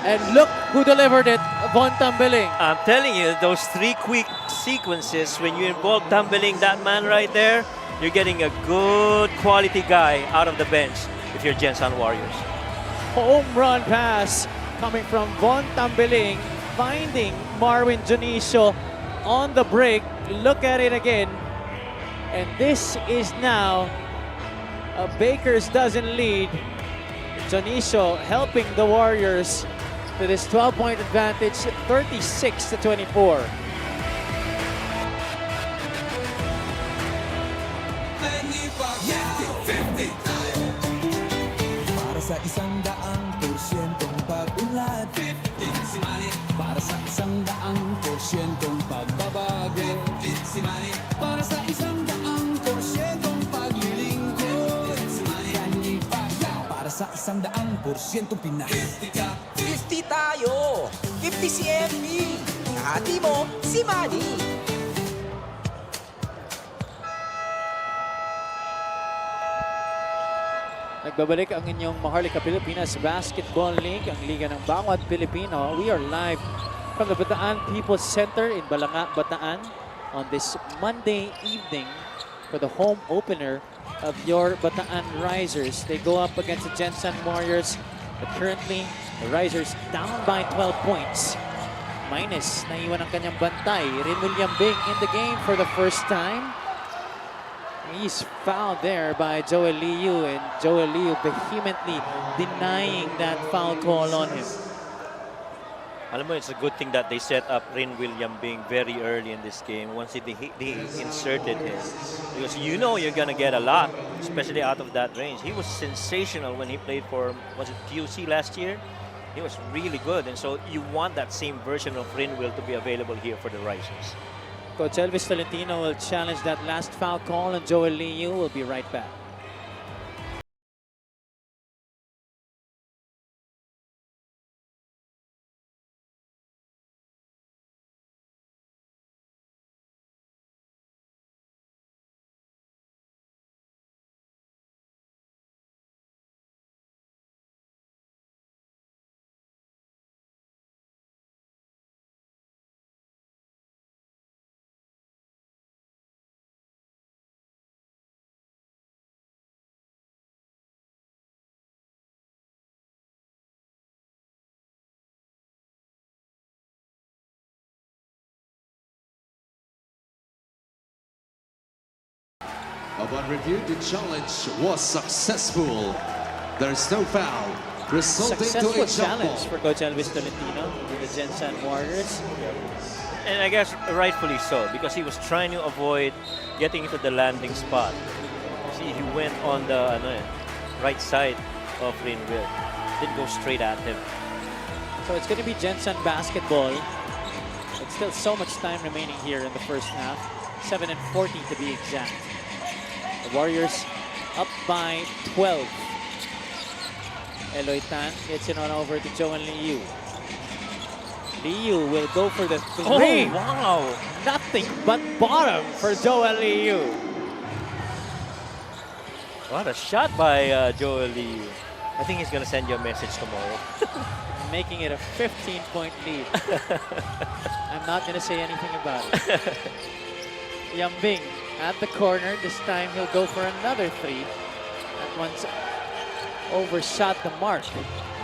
And look who delivered it, Von Tambeling. I'm telling you, those 3 quick sequences, when you involve Tambeling, that man right there, you're getting a good quality guy out of the bench if you're Gensan Warriors. Home run pass coming from Von Tambeling, finding Marwin Jonicio on the break. Look at it again. And this is now a Baker's dozen lead. Jonicio helping the Warriors to this 12-point advantage, 36-24. Para sa 100%'ong pag-unlad, 50 si Manny. Para sa 100%'ong pagbabago, 50 si Manny. Para sa 100%'ong paglilingkod, 50 si Manny. Para sa 100%'ong Pinas, 50 tayo! 50 si MP! Kahati mo, si Manny! Nagbabalik ang inyong Maharlika Pilipinas Basketball League, ang liga ng bawat Pilipino. We are live from the Bataan People's Center in Balanga, Bataan on this Monday evening for the home opener of your Bataan Risers. They go up against the Gensan Warriors, but currently the Risers down by 12 points. Minus, naiwan ang kanyang bantay. Rin Bing in the game for the first time. He's fouled there by Joel Liu, and Joel Liu vehemently denying that foul call on him. Alam mo, it's a good thing that they set up Rin Bing very early in this game once they inserted him. Because you're going to get a lot, especially out of that range. He was sensational when he played for, was it PUC last year? He was really good, and so you want that same version of Rin to be available here for the Risers. Coach Elvis Tolentino will challenge that last foul call, and Joel Liu will be right back. Upon review, the challenge was successful. There's no foul, resulting to Successful a jump challenge ball. for Coach Elvis Tolentino with the Gensan Warriors. And I guess rightfully so, because he was trying to avoid getting into the landing spot. See, he went on the right side of Rinville. Didn't go straight at him. So it's going to be Gensan basketball. It's still so much time remaining here in the first half. 7 and 14 to be exact. The Warriors up by 12. Eloy Tan gets it on over to Joan Liu. Liu will go for the three. Oh, wow! Nothing but bottom for Joan Liu. What a shot by Joel Liu. I think he's going to send you a message tomorrow. Making it a 15-point lead. I'm not going to say anything about it. Yambing at the corner. This time he'll go for another three. That one's overshot the mark.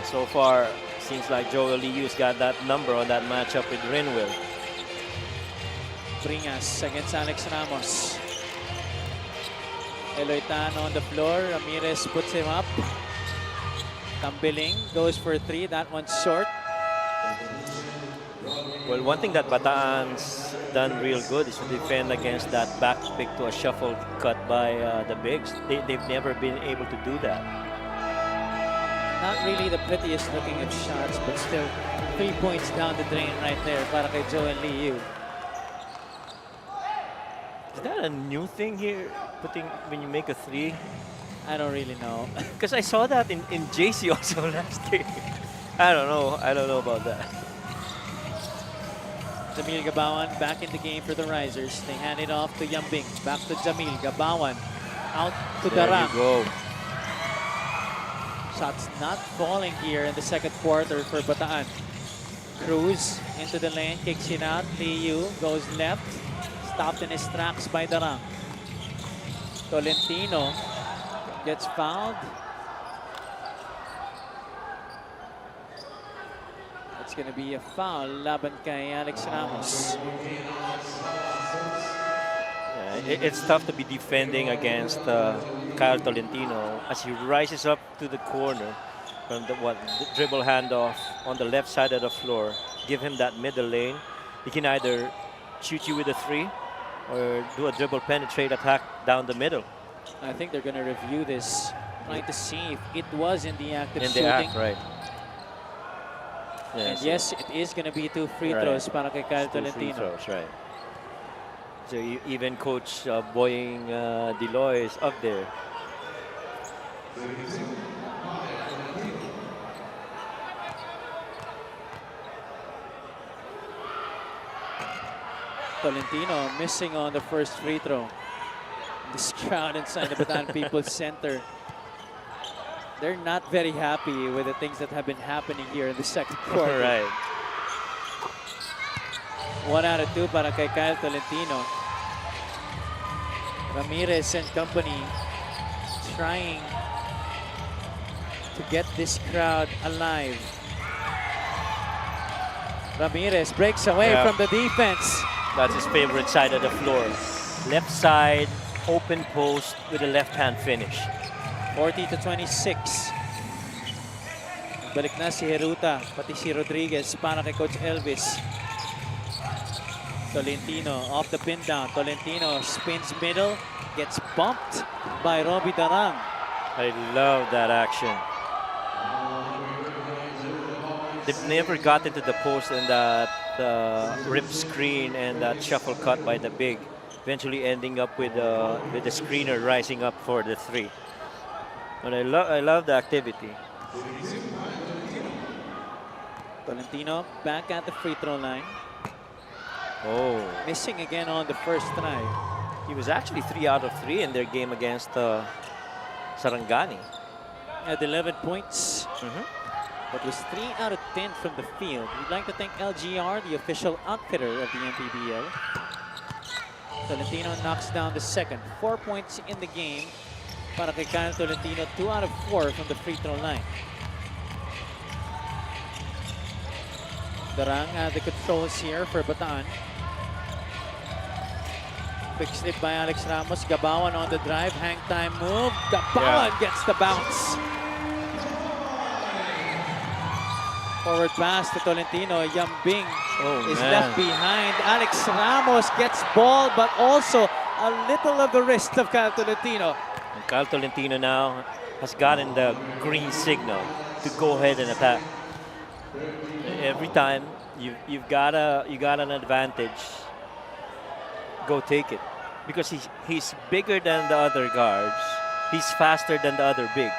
So far, seems like Joel Liu's got that number on that matchup with Rinville. Bringas against Alex Ramos. Eloy Tan on the floor. Ramirez puts him up. Tambiling goes for three. That one's short. Well, one thing that Bataan's done real good is to defend against that back pick to a shuffle cut by the bigs. They've never been able to do that. Not really the prettiest looking of shots, but still 3 points down the drain right there para kay Joel Liu. Is that a new thing here? Putting when you make a three? I don't really know. Because I saw that in JC also last game. I don't know. I don't know about that. Jamil Gabawan back in the game for the Risers. They hand it off to Yambing. Back to Jamil. Gabawan out to There Darang. you go. Shots not falling here in the second quarter for Bataan. Cruz into the lane, kicks it out. Liu goes left. Stopped in his tracks by Darang. Tolentino gets fouled. It's going to be a foul laban kay Alex Ramos. Yeah, it's tough to be defending against Kyle Tolentino as he rises up to the corner from the dribble handoff on the left side of the floor. Give him that middle lane. He can either shoot you with a three or do a dribble penetrate attack down the middle. I think they're going to review this, trying to see if it was in the act of In shooting. the act, right. And yes, it is going to be 2 free throws para kay Kyle Two free Tolentino. throws, right. So even Coach Boying Deloy is up there. Tolentino missing on the first free throw. This crowd inside the Bataan People's Center, they're not very happy with the things that have been happening here in the second quarter. Right. 1 out of 2 para kay Kyle Tolentino. Ramirez and company trying to get this crowd alive. Ramirez breaks away from the defense. That's his favorite side of the floor. Left side, open post with a left-hand finish. 40-26. Balik na si Heruta, pati si Rodriguez para kay Coach Elvis. Tolentino off the pin down. Tolentino spins middle, gets bumped by Robbie Darang. I love that action. They've never got into the post in that rip screen and that shuffle cut by the big, eventually ending up with the screener rising up for the three. But I love the activity. Tolentino back at the free throw line. Oh, Missing again on the first try. he was actually 3 out of 3 in their game against Sarangani. At 11 points. Mhm. That was 3 out of 10 from the field. We'd like to thank LGR, the official outfitter of the MPBL. Tolentino knocks down the second. 4 points in the game para kay Kyle Tolentino. 2 out of 4 from the free throw line. Darang at the controls here for Bataan. Quick slip by Alex Ramos. Gabawan on the drive. Hang time move. Gabawan gets the bounce. Forward pass to Tolentino. Yambing is man. left behind. Alex Ramos gets ball, but also a little of the wrist of Kyle Tolentino. And Kyle Tolentino now has gotten the green signal to go ahead and attack. Every time you got an advantage, go take it, because he's bigger than the other guards. He's faster than the other bigs.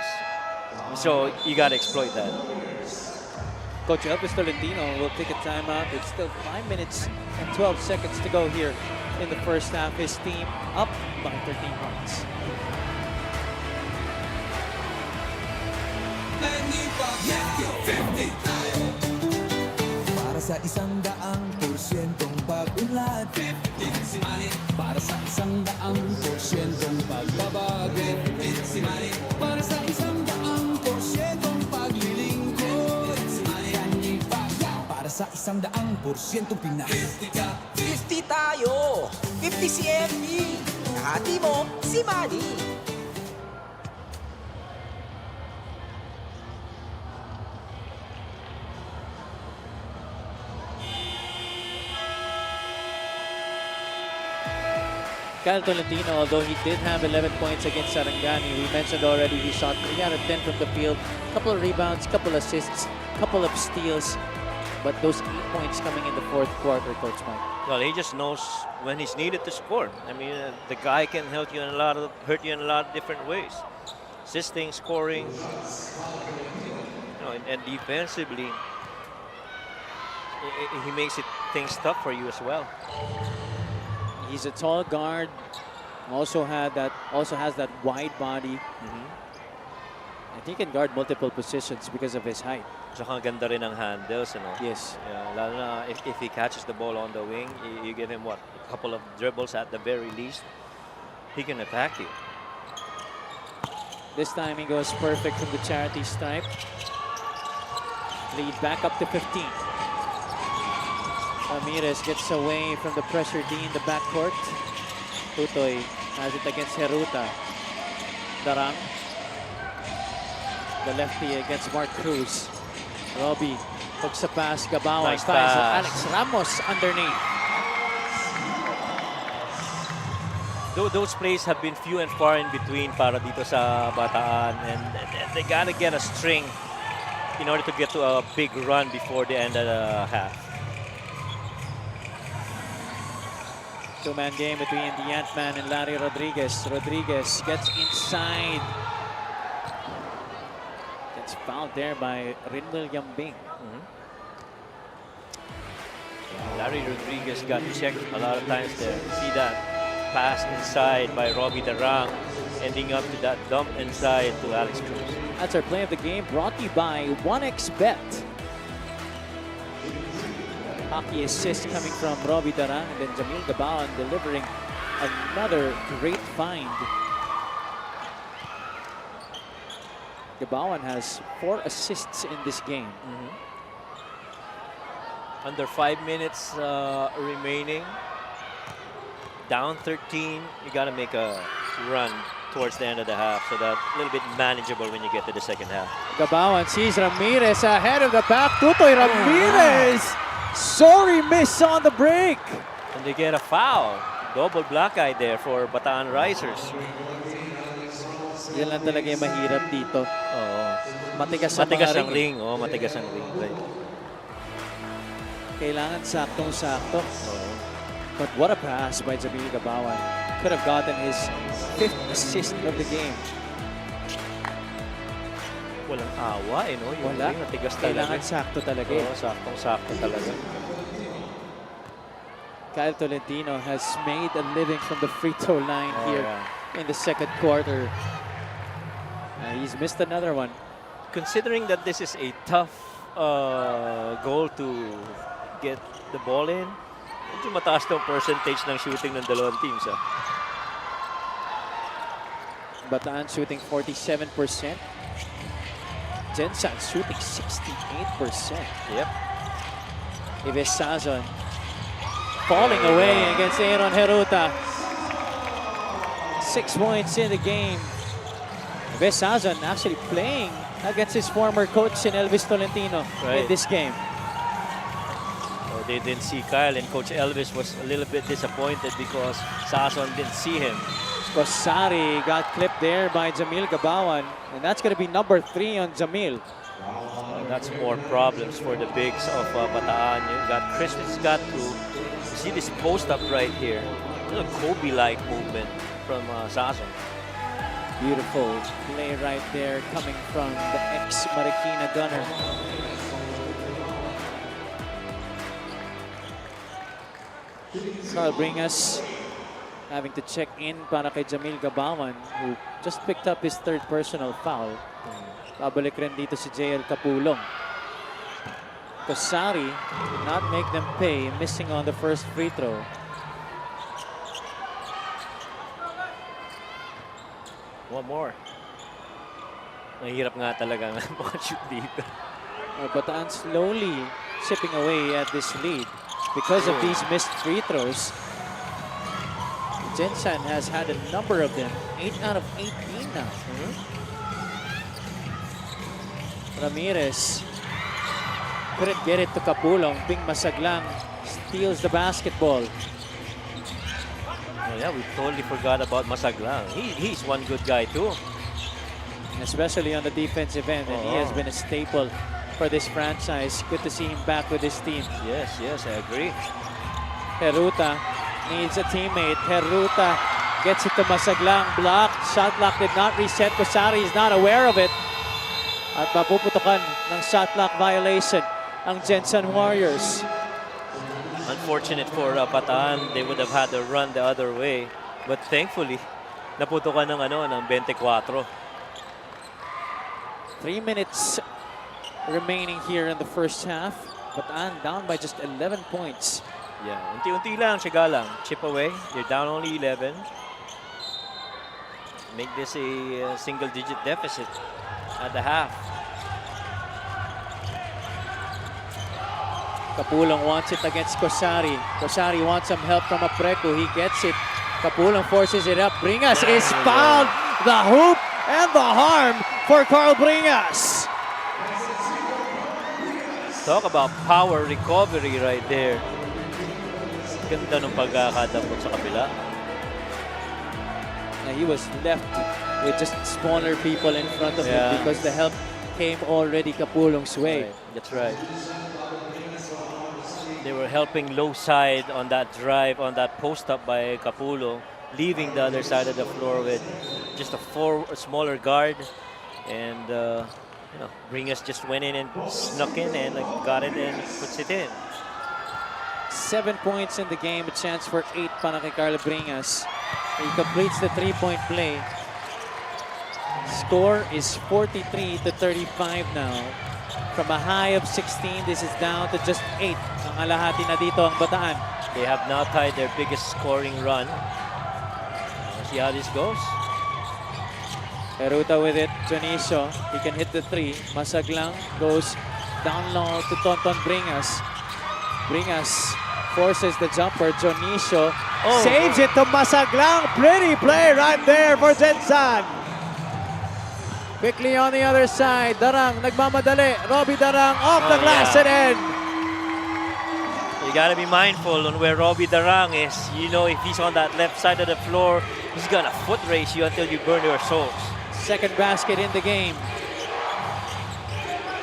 So you gotta exploit that. Coach Elvis Tolentino will take a timeout. It's still 5 minutes and 12 seconds to go here in the first half. His team up by 13 points. Para sa 100%'ong pag-unlad, 15 si Manny. Para sa 100%'ong pagbabago, 15 si Manny. Para sa 100%'ong paglilingkod, si Manny. Para sa 100%'ong Pinas, 50 tayo! 50 si MB! Kahati mo, si Manny! Kyle Tolentino, although he did have 11 points against Sarangani, we mentioned already he shot 3 out of 10 from the field, couple of rebounds, couple assists, couple of steals, but those 8 points coming in the fourth quarter, Coach Mike. Well, he just knows when he's needed to score. I mean, the guy can hurt you in a lot of different ways, assisting, scoring, and defensively, he makes things tough for you as well. He's a tall guard, also has that wide body. And he can guard multiple positions because of his height. Saka ang ganda rin ng handles, Yes. Yeah, lalo na if he catches the ball on the wing, you give him a couple of dribbles at the very least, he can attack you. This time he goes perfect from the charity stripe. Lead back up to 15. Ramirez gets away from the pressure D in the backcourt. Tutoy has it against Heruta. Darang. The lefty against Mark Cruz. Robbie hooks a pass. Gabawan Nice finds pass. Alex Ramos underneath. Those plays have been few and far in between para dito sa Bataan, and they gotta get a string in order to get to a big run before the end of the half. Two-man game between the Ant-Man and Larry Rodriguez. Rodriguez gets inside. Gets fouled there by Rinwell Yambing. Larry Rodriguez got checked a lot of times there. See that pass inside by Robbie Darang, ending up to that dump inside to Alex Cruz. That's our play of the game, brought to you by 1xBet. Hockey assist coming from Robbie Darang, and then Jamil Gabawan delivering another great find. Gabawan has 4 assists in this game. Under 5 minutes remaining, down 13, you got to make a run towards the end of the half, so that a little bit manageable when you get to the second half. Gabawan sees Ramirez ahead of the pack. Tutoy Ramirez! Sorry miss on the break. And they get a foul. Double black eye there for Bataan Risers. Yan lang talaga yung mahirap dito. Oo. Matigas sa Matigas mga ang ring. Oh, matigas ang ring. Right. Kailangan saktong-sakto. Oo. But what a pass by Jamil Gabawan. Could have gotten his 5th assist of the game. Walang awa, no? Yung Wala. ring, matigas talaga. Kailangan sakto talaga. Oo, saktong-sakto talaga. Kyle Tolentino has made a living from the free throw line here in the second quarter. He's missed another one. Considering that this is a tough goal to get the ball in, medyo mataas tong percentage ng shooting ng dalawang teams. Bataan shooting 47%. Gensan shooting 68%. Yep. Ives Sazon falling away against Aaron Heruta. 6 points in the game. Ives Sazon actually playing against his former coach in Elvis Tolentino in Right. this game. Oh, they didn't see Kyle, and Coach Elvis was a little bit disappointed because Sazon didn't see him. Kosari got clipped there by Jamil Gabawan, and that's going to be number 3 on Jamil. That's more problems for the bigs of Bataan. You got Chris got to see this post up right here. A Kobe-like movement from Sazon. Beautiful play right there coming from the ex-Marikina gunner. Carl Bringas having to check in para kay Jamil Gabawan, who just picked up his 3rd personal foul. Babalik rin dito si JL Capulong. Kosari did not make them pay, missing on the first free throw. One more. Mahirap nga talaga mag-shoot dito. Bataan slowly chipping away at this lead because of these missed free throws. Gensan has had a number of them, 8 out of 18 now. Ramirez couldn't get it to Capulong. Ping Masaglang steals the basketball. Oh, yeah, we totally forgot about Masaglang. He's one good guy too. Especially on the defensive end, and he has been a staple for this franchise. Good to see him back with his team. Yes, I agree. Heruta needs a teammate. Heruta gets it to Masaglang. Block. Shot clock did not reset. Kosari is not aware of it. At mapuputukan ng shot clock violation ang Gensan Warriors. Unfortunate for Bataan, they would have had to run the other way. But thankfully, naputukan ng 24. 3 minutes remaining here in the first half. Bataan down by just 11 points. Yeah, unti-unti lang, siya lang. Chip away, they're down only 11. Make this a single-digit deficit at the half. Capulong wants it against Kosari. Kosari wants some help from Apreco. He gets it. Capulong forces it up. Bringas is fouled. The hoop and the harm for Carl Bringas. Talk about power recovery right there. Ganda ng pagkakadapot sa kabila. He was left with just smaller people in front of him because the help came already Capulong's way. Right, that's right. They were helping low side on that drive, on that post up by Capulong, leaving the other side of the floor with just a smaller guard, and Bringas just went in and snuck in and got it and puts it in. 7 points in the game, a chance for 8 para kay Carl Bringas. He completes the 3-point play. Score is 43-35 now. From a high of 16, this is down to just 8. Ang alahati na dito ang Bataan. They have now tied their biggest scoring run. See how this goes. Heruta with it, Jonicio. He can hit the 3. Masaglang goes down low to Tonton Bringas. Bringas forces the jumper. Jonicio saves it to Masaglang. Pretty play right there for Gensan. Quickly on the other side, Darang nagmamadali. Robbie Darang off the glass and in. You gotta be mindful on where Robbie Darang is. You know, if he's on that left side of the floor, he's gonna foot race you until you burn your souls. Second basket in the game.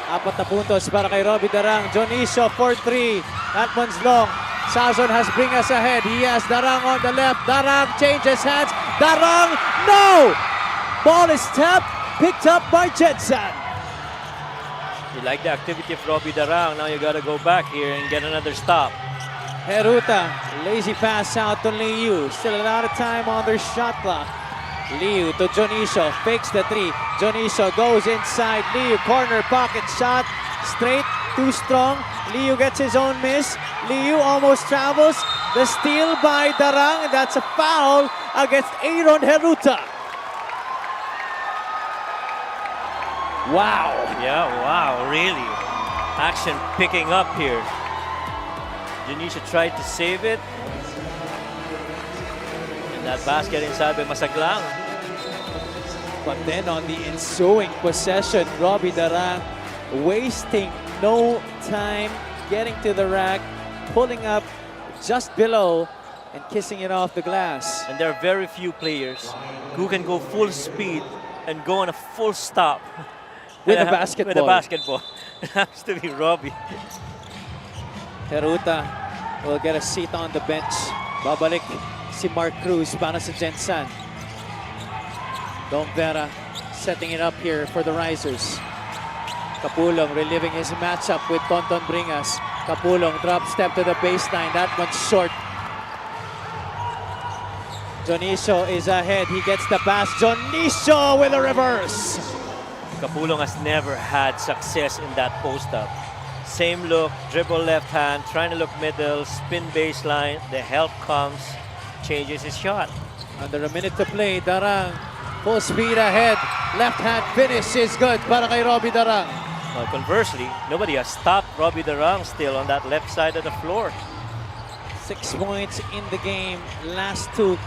4 na puntos para kay Robbie Darang. Jonicio for 3. That one's long. Sazon has Bringas ahead. He has Darang on the left. Darang changes hands. Darang, no! Ball is tapped, picked up by Gensan. You like the activity of Robbie Darang. Now you gotta go back here and get another stop. Heruta, lazy pass out to Liu. Still a lot of time on their shot clock. Liu to Jonicio, fakes the 3. Jonicio goes inside. Liu, corner pocket shot. Straight, too strong. Liu gets his own miss. Liu almost travels. The steal by Darang. That's a foul against Aaron Heruta. Wow. Yeah, wow, really. Action picking up here. Jonicio tried to save it. And that basket inside by Masaglang. But then on the ensuing possession, Robbie Darang wasting no time, getting to the rack, pulling up just below, and kissing it off the glass. And there are very few players who can go full speed and go on a full stop With a With a basketball. basketball. It has to be Robbie. Heruta will get a seat on the bench. Babalik si Mark Cruz para sa Gensan. Dom Vera setting it up here for the Risers. Kapulong reliving his matchup with Tonton Bringas. Kapulong drop step to the baseline. That one's short. Jonicio is ahead. He gets the pass. Jonicio with a reverse. Kapulong has never had success in that post-up. Same look, dribble left hand, trying to look middle, spin baseline. The help comes, changes his shot. Under a minute to play. Darang full speed ahead. Left hand finish is good para kay Robbie Darang. Well, conversely, nobody has stopped Robbie Darang still on that left side of the floor. 6 points in the game. Last two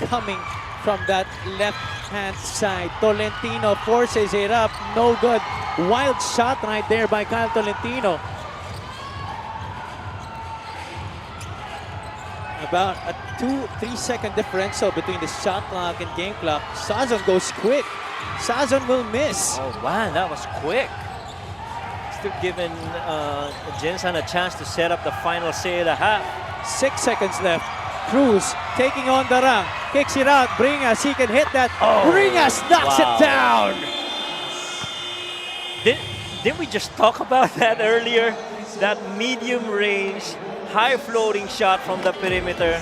coming from that left-hand side. Tolentino forces it up. No good. Wild shot right there by Kyle Tolentino. About a 2-3 second differential between the shot clock and game clock. Sazon goes quick. Sazon will miss. Oh, man, that was quick. Still giving Gensan a chance to set up the final say of the half. 6 seconds left. Cruz taking on Darang. Kicks it out. Bringas, he can hit that. Oh, Bringas knocks wow. it down. Didn't we just talk about that earlier? That medium range, high floating shot from the perimeter.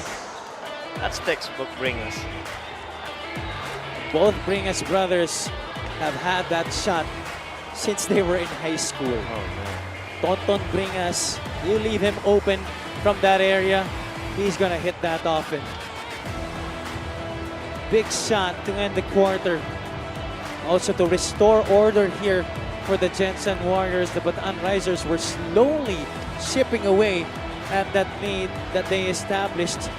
That's textbook Bringas. Both Bringas brothers have had that shot since they were in high school. Oh, man. Tonton Bringas, you leave him open from that area, he's gonna hit that often. Big shot to end the quarter. Also to restore order here for the Gensan Warriors. The Bataan Risers were slowly chipping away at that lead that they established.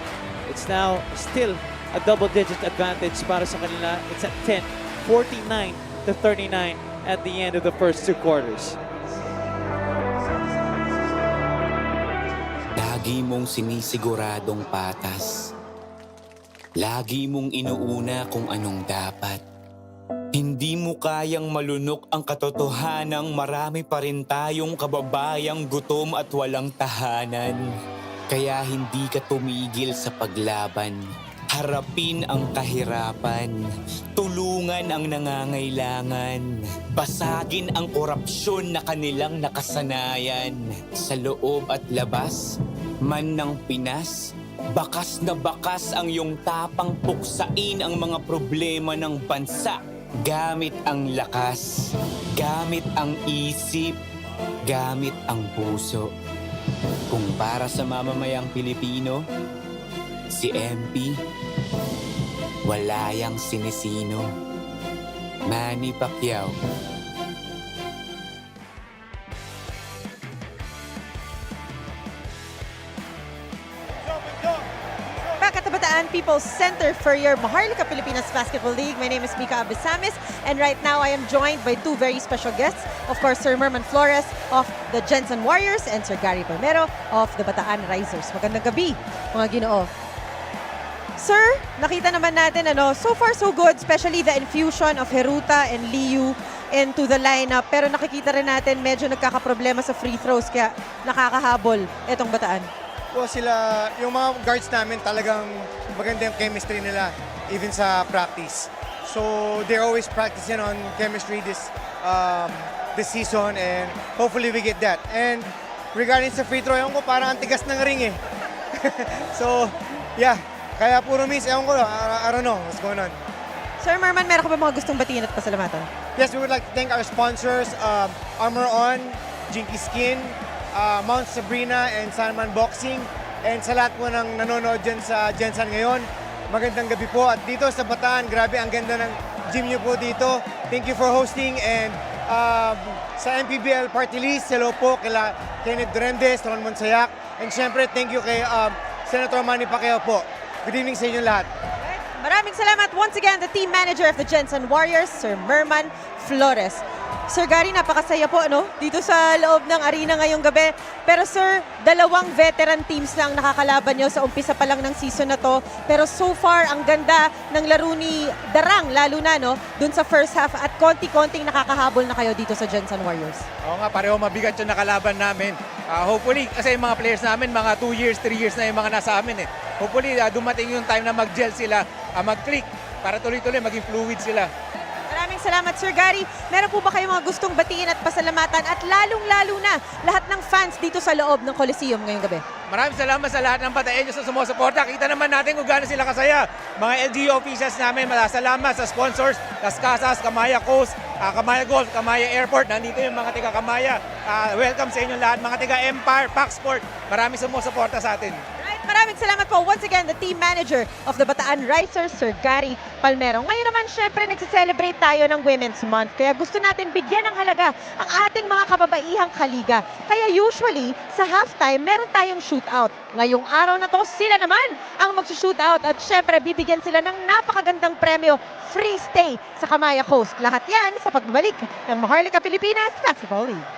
It's now still a double-digit advantage para sa kanila. It's at 10, 49-39 at the end of the first two quarters. Lagi mong sinisiguradong patas. Lagi mong inuuna kung anong dapat. Hindi mo kayang malunok ang katotohanang marami pa rin tayong kababayang gutom at walang tahanan. Kaya hindi ka tumigil sa paglaban. Harapin ang kahirapan. Tulungan ang nangangailangan. Basagin ang korupsyon na kanilang nakasanayan. Sa loob at labas, man ng Pinas, bakas na bakas ang iyong tapang puksain ang mga problema ng bansa. Gamit ang lakas, gamit ang isip, gamit ang puso. Kung para sa mamamayang Pilipino, si MP, wala yang sinisino. Manny Pacquiao. Back at the Bataan People's Center for your Maharlika Pilipinas Basketball League. My name is Mika Abisamis, and right now I am joined by two very special guests. Of course, Sir Merman Flores of the Gensan Warriors and Sir Gary Palmero of the Bataan Risers. Magandang gabi, mga Ginoo. Sir, nakita naman natin, so far so good, especially the infusion of Heruta and Liu into the lineup. Pero nakikita rin natin medyo nagkakaproblema sa free throws, kaya nakakahabol itong Bataan. Po sila, yung mga guards namin talagang maganda yung chemistry nila even sa practice. So they're always practicing on chemistry this season, and hopefully we get that. And regarding sa free throw, ewan ko parang ang tigas ng ring eh. So yeah, kaya puro miss, ewan ko, I don't know what's going on. Sir Merman, meron ka ba mga gustong batiin at pasalamatan? Yes, we would like to thank our sponsors, Armor On, Jinky Skin, Mount Sabrina, and Sanman Boxing. And sa lahat po ng nanonood dyan sa Gensan ngayon, magandang gabi po. At dito sa Bataan, grabe ang ganda ng gym nyo po dito. Thank you for hosting. And sa MPBL Party List, hello po kila Kenneth Durendes, Ron Monsayak. And syempre, thank you kay Senator Manny Pacquiao po. Good evening sa inyo lahat. Maraming salamat once again, the team manager of the Gensan Warriors, Sir Merman Flores. Sir Gary, napakasaya po dito sa loob ng arena ngayong gabi. Pero sir, dalawang veteran teams na ang nakakalaban nyo sa umpisa pa lang ng season na to. Pero so far, ang ganda ng laro ni Darang, lalo na dun sa first half at konti-konting nakakahabol na kayo dito sa Gensan Warriors. Oo nga, pareho mabigat yung nakalaban namin. Hopefully, kasi yung mga players namin, mga 2 years, 3 years na yung mga nasa amin. Hopefully, dumating yung time na mag-gel sila, mag-click, para tuloy-tuloy maging fluid sila. Maraming salamat, Sir Gary. Meron po ba kayong mga gustong batiin at pasalamatan at lalong-lalo na lahat ng fans dito sa loob ng Coliseum ngayong gabi? Maraming salamat sa lahat ng Bataeños sa sumusuporta. Kita naman natin kung gaano sila kasaya. Mga LGU officials namin, salamat sa sponsors, Las Casas, Kamaya Coast, Kamaya Golf, Kamaya Airport. Nandito yung mga tiga Kamaya. Welcome sa inyo lahat. Mga tiga Empire, Pac Sport. Maraming sumusuporta sa atin. Maraming salamat po once again, the team manager of the Bataan Risers, Sir Gary Palmero. Ngayon naman, syempre, nagsiselebrate tayo ng Women's Month. Kaya gusto natin bigyan ng halaga ang ating mga kababaihang kaliga. Kaya usually, sa halftime, meron tayong shootout. Ngayong araw na to, sila naman ang mag-shootout. At syempre, bibigyan sila ng napakagandang premyo, free stay sa Kamaya Coast. Lahat yan sa pagbabalik ng Maharlika Pilipinas Basketball League.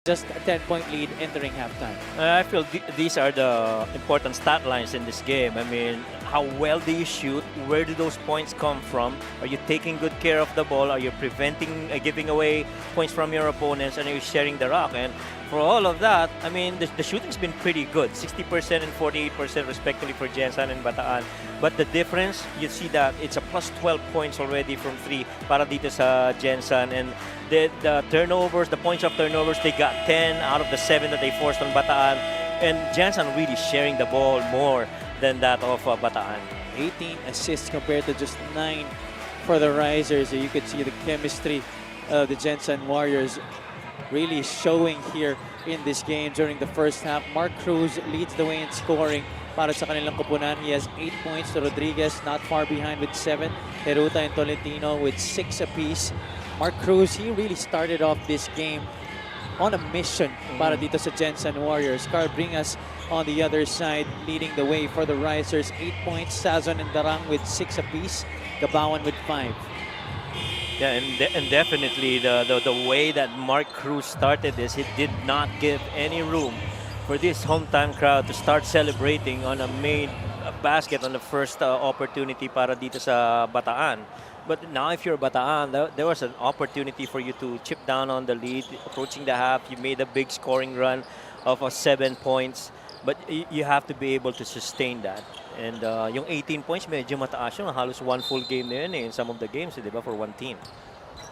just a 10-point lead entering halftime. I feel these are the important stat lines in this game. I mean, how well do you shoot? Where do those points come from? Are you taking good care of the ball? Are you preventing giving away points from your opponents? And are you sharing the rock? And for all of that, I mean, the shooting's been pretty good. 60% and 48% respectively for Gensan and Bataan. But the difference, you see that it's a plus 12 points already from 3 para dito sa Gensan. And the turnovers, the points of turnovers, they got 10 out of the 7 that they forced on Bataan. And Gensan really sharing the ball more than that of Bataan. 18 assists compared to just 9 for the Risers. You could see the chemistry of the Gensan Warriors really showing here in this game during the first half. Mark Cruz leads the way in scoring para sa kanilang kupunan. He has 8 points. Rodriguez not far behind with 7. Heruta and Tolentino with 6 apiece. Mark Cruz, he really started off this game on a mission para dito sa Gensan Warriors. Carl Bringas on the other side leading the way for the Risers. 8 points. Sazon and Darang with 6 apiece. Gabawan with 5. Yeah, and definitely the way that Mark Cruz started this, he did not give any room for this hometown crowd to start celebrating on a made basket on the first opportunity para dito sa Bataan. But now if you're Bataan, there was an opportunity for you to chip down on the lead. Approaching the half, you made a big scoring run of 7 points. But you have to be able to sustain that. And yung 18 points, medyo mataas yun. Halos one full game na yun in some of the games, di ba, for one team.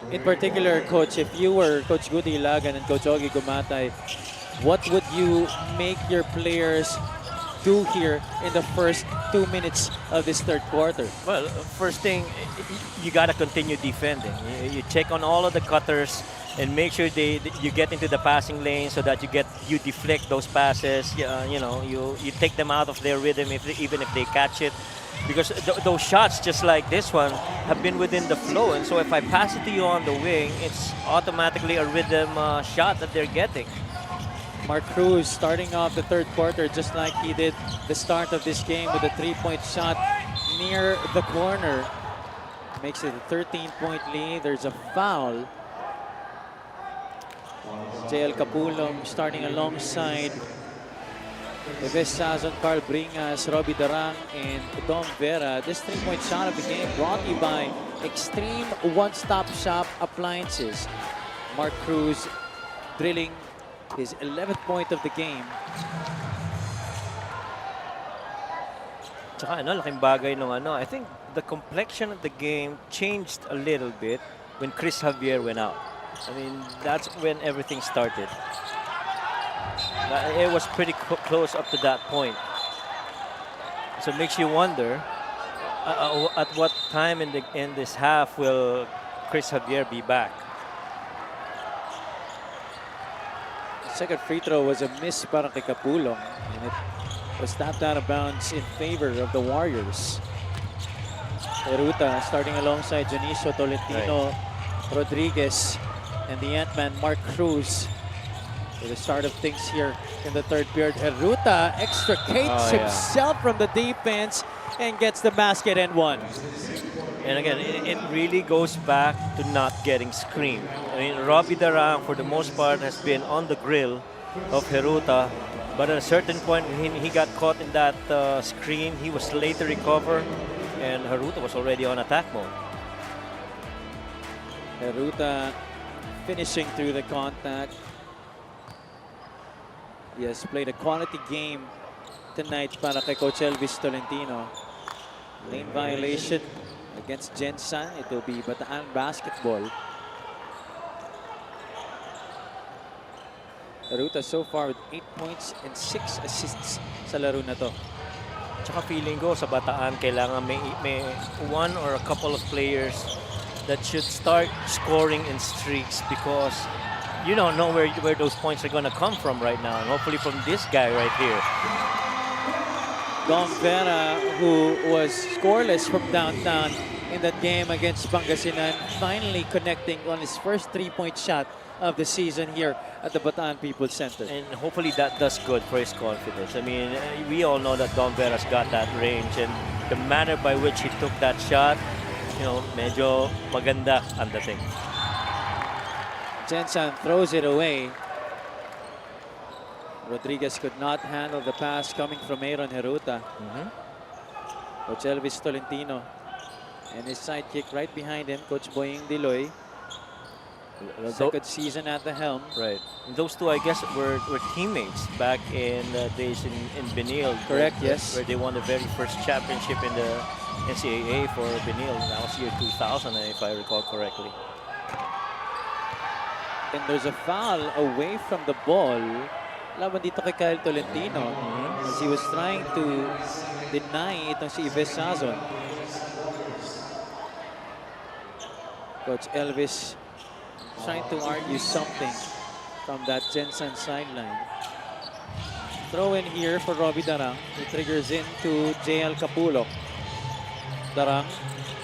In particular, Coach, if you were Coach Goody Ilagan and Coach Ogie Gumatay, what would you make your players do here in the first 2 minutes of this third quarter? Well, first thing, you got to continue defending. You check on all of the cutters and make sure you get into the passing lane so that you deflect those passes. You take them out of their rhythm even if they catch it, because those shots just like this one have been within the flow. And so if I pass it to you on the wing, it's automatically a rhythm shot that they're getting. Mark Cruz starting off the third quarter just like he did the start of this game with a 3-point shot near the corner. Makes it a 13-point lead. There's a foul. JL Capulong starting alongside Eves Sazon, Carl Bringas, Robbie Darang, and Dom Vera. This 3-point shot of the game brought to you by Extreme One-Stop Shop Appliances. Mark Cruz drilling his 11th point of the game. Tsaka laking bagay nung I think the complexion of the game changed a little bit when Chris Javier went out. I mean, that's when everything started. It was pretty close up to that point. So it makes you wonder at what time in this half will Chris Javier be back. The second free throw was a miss para kay Capulong, and it was tapped out of bounds in favor of the Warriors. Heruta starting alongside Janicio Tolentino, Rodriguez, and the Ant-Man Mark Cruz. For the start of things here in the third period, Heruta extricates himself from the defense and gets the basket and one. And again, it really goes back to not getting screened. I mean, Robbie Darang, for the most part, has been on the grill of Heruta. But at a certain point, when he got caught in that screen, he was late to recover, and Heruta was already on attack mode. Heruta finishing through the contact. He has played a quality game tonight para kay Coach Elvis Tolentino. Lane violation against Gensan. It will be Bataan basketball. Heruta so far with 8 points and 6 assists sa laro na to. Tsaka feeling ko sa Bataan, kailangan may one or a couple of players that should start scoring in streaks, because you don't know where those points are going to come from right now. And hopefully from this guy right here. Dom Vera, who was scoreless from downtown in that game against Pangasinan, finally connecting on his first 3-point shot of the season here at the Bataan People's Center. And hopefully that does good for his confidence. I mean, we all know that Dom Vera's got that range, and the manner by which he took that shot, medyo maganda ang dating. Gensan throws it away. Rodriguez could not handle the pass coming from Aaron Heruta. Coach Elvis Tolentino and his sidekick right behind him, Coach Boying Diloy. Second season at the helm. Right. Those two, I guess, were teammates back in the days in Benil. Correct, yes. Where they won the very first championship in the NCAA for Benil. That was year 2000, if I recall correctly. And there's a foul away from the ball. Laban dito kay Kyle Tolentino. As he was trying to deny itong si Ives Sazon. Coach Elvis trying to argue something from that Gensan sideline. Throw in here for Robbie Darang. He triggers into JL Capullo. Darang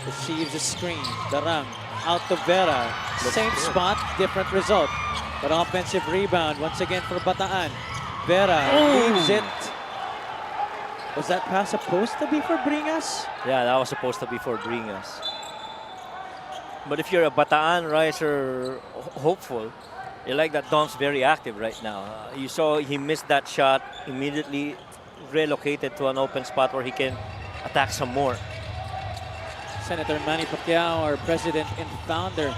receives a screen. Darang out to Vera. Same spot, different result. But offensive rebound once again for Bataan. Vera leaves it. Was that pass supposed to be for Bringas? Yeah, that was supposed to be for Bringas. But if you're a Bataan Riser hopeful, you like that Dom's very active right now. You saw he missed that shot, immediately relocated to an open spot where he can attack some more. Senator Manny Pacquiao, our president and founder,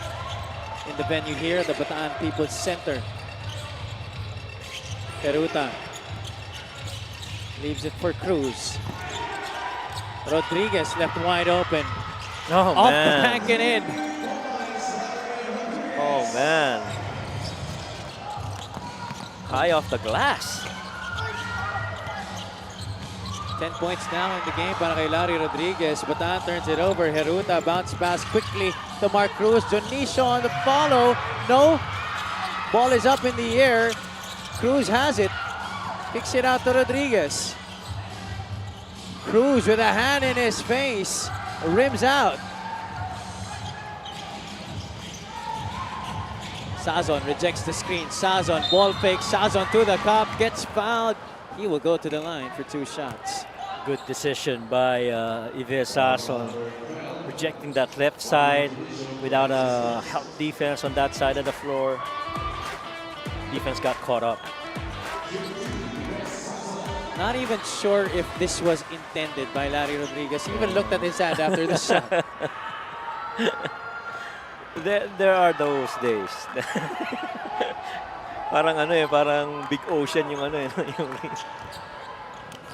in the venue here at the Bataan People's Center. Heruta leaves it for Cruz. Rodriguez left wide open. Oh, Off man. the back and in. Oh, man. High off the glass. 10 points now in the game para kay Larry Rodriguez. Bataan turns it over. Heruta bounce pass quickly to Mark Cruz. Jonicio on the follow. No. Ball is up in the air. Cruz has it. Kicks it out to Rodriguez. Cruz with a hand in his face. Rims out. Sazon rejects the screen. Sazon ball fake. Sazon to the cup. Gets fouled. He will go to the line for 2 shots. Good decision by Ives Sazon. Rejecting that left side without a help defense on that side of the floor. Defense got caught up. Not even sure if this was intended by Larry Rodriguez. He even looked at his hand after the shot. There are those days. Parang ano eh, parang big ocean yung ano eh.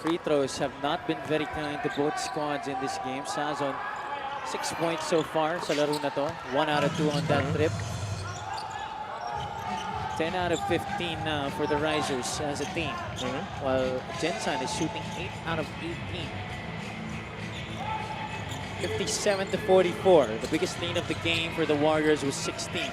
Free throws have not been very kind to both squads in this game. Sazon, 6 points so far sa laro na to. 1 out of 2 on that trip. 10 out of 15 now for the Risers as a team. While Gensan is shooting 8 out of 18. 57 to 44. The biggest lead of the game for the Warriors was 16.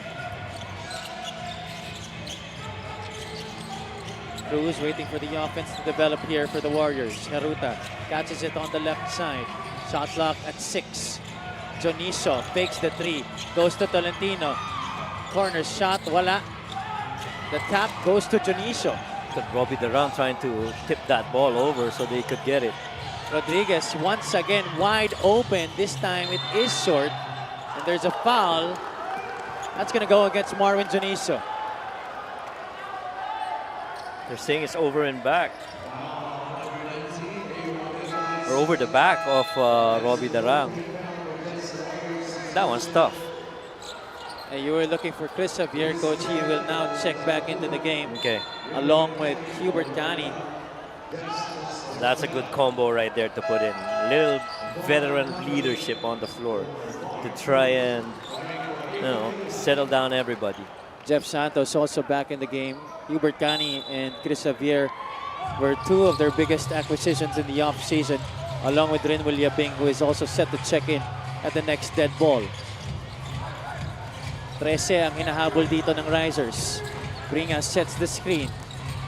Cruz waiting for the offense to develop here for the Warriors. Heruta catches it on the left side. Shot clock at 6. Jonicio fakes the 3. Goes to Tolentino. Corner shot, wala. The tap goes to Jonicio. Robbie Durant trying to tip that ball over so they could get it. Rodriguez once again wide open. This time it is short. And there's a foul. That's going to go against Marvin Jonicio. They're saying it's over and back. Or over the back of Robbie Darang. That one's tough. And you were looking for Chris Xavier, coach. He will now check back into the game. Okay. Along with Hubert Cani. That's a good combo right there to put in. Little veteran leadership on the floor to try and, you know, settle down everybody. Jeff Santos also back in the game. Hubert Cani and Chris Xavier were 2 of their biggest acquisitions in the offseason, along with Rinwil Yabing, who is also set to check in at the next dead ball. 13 ang hinahabol dito ng Risers. Bringas sets the screen.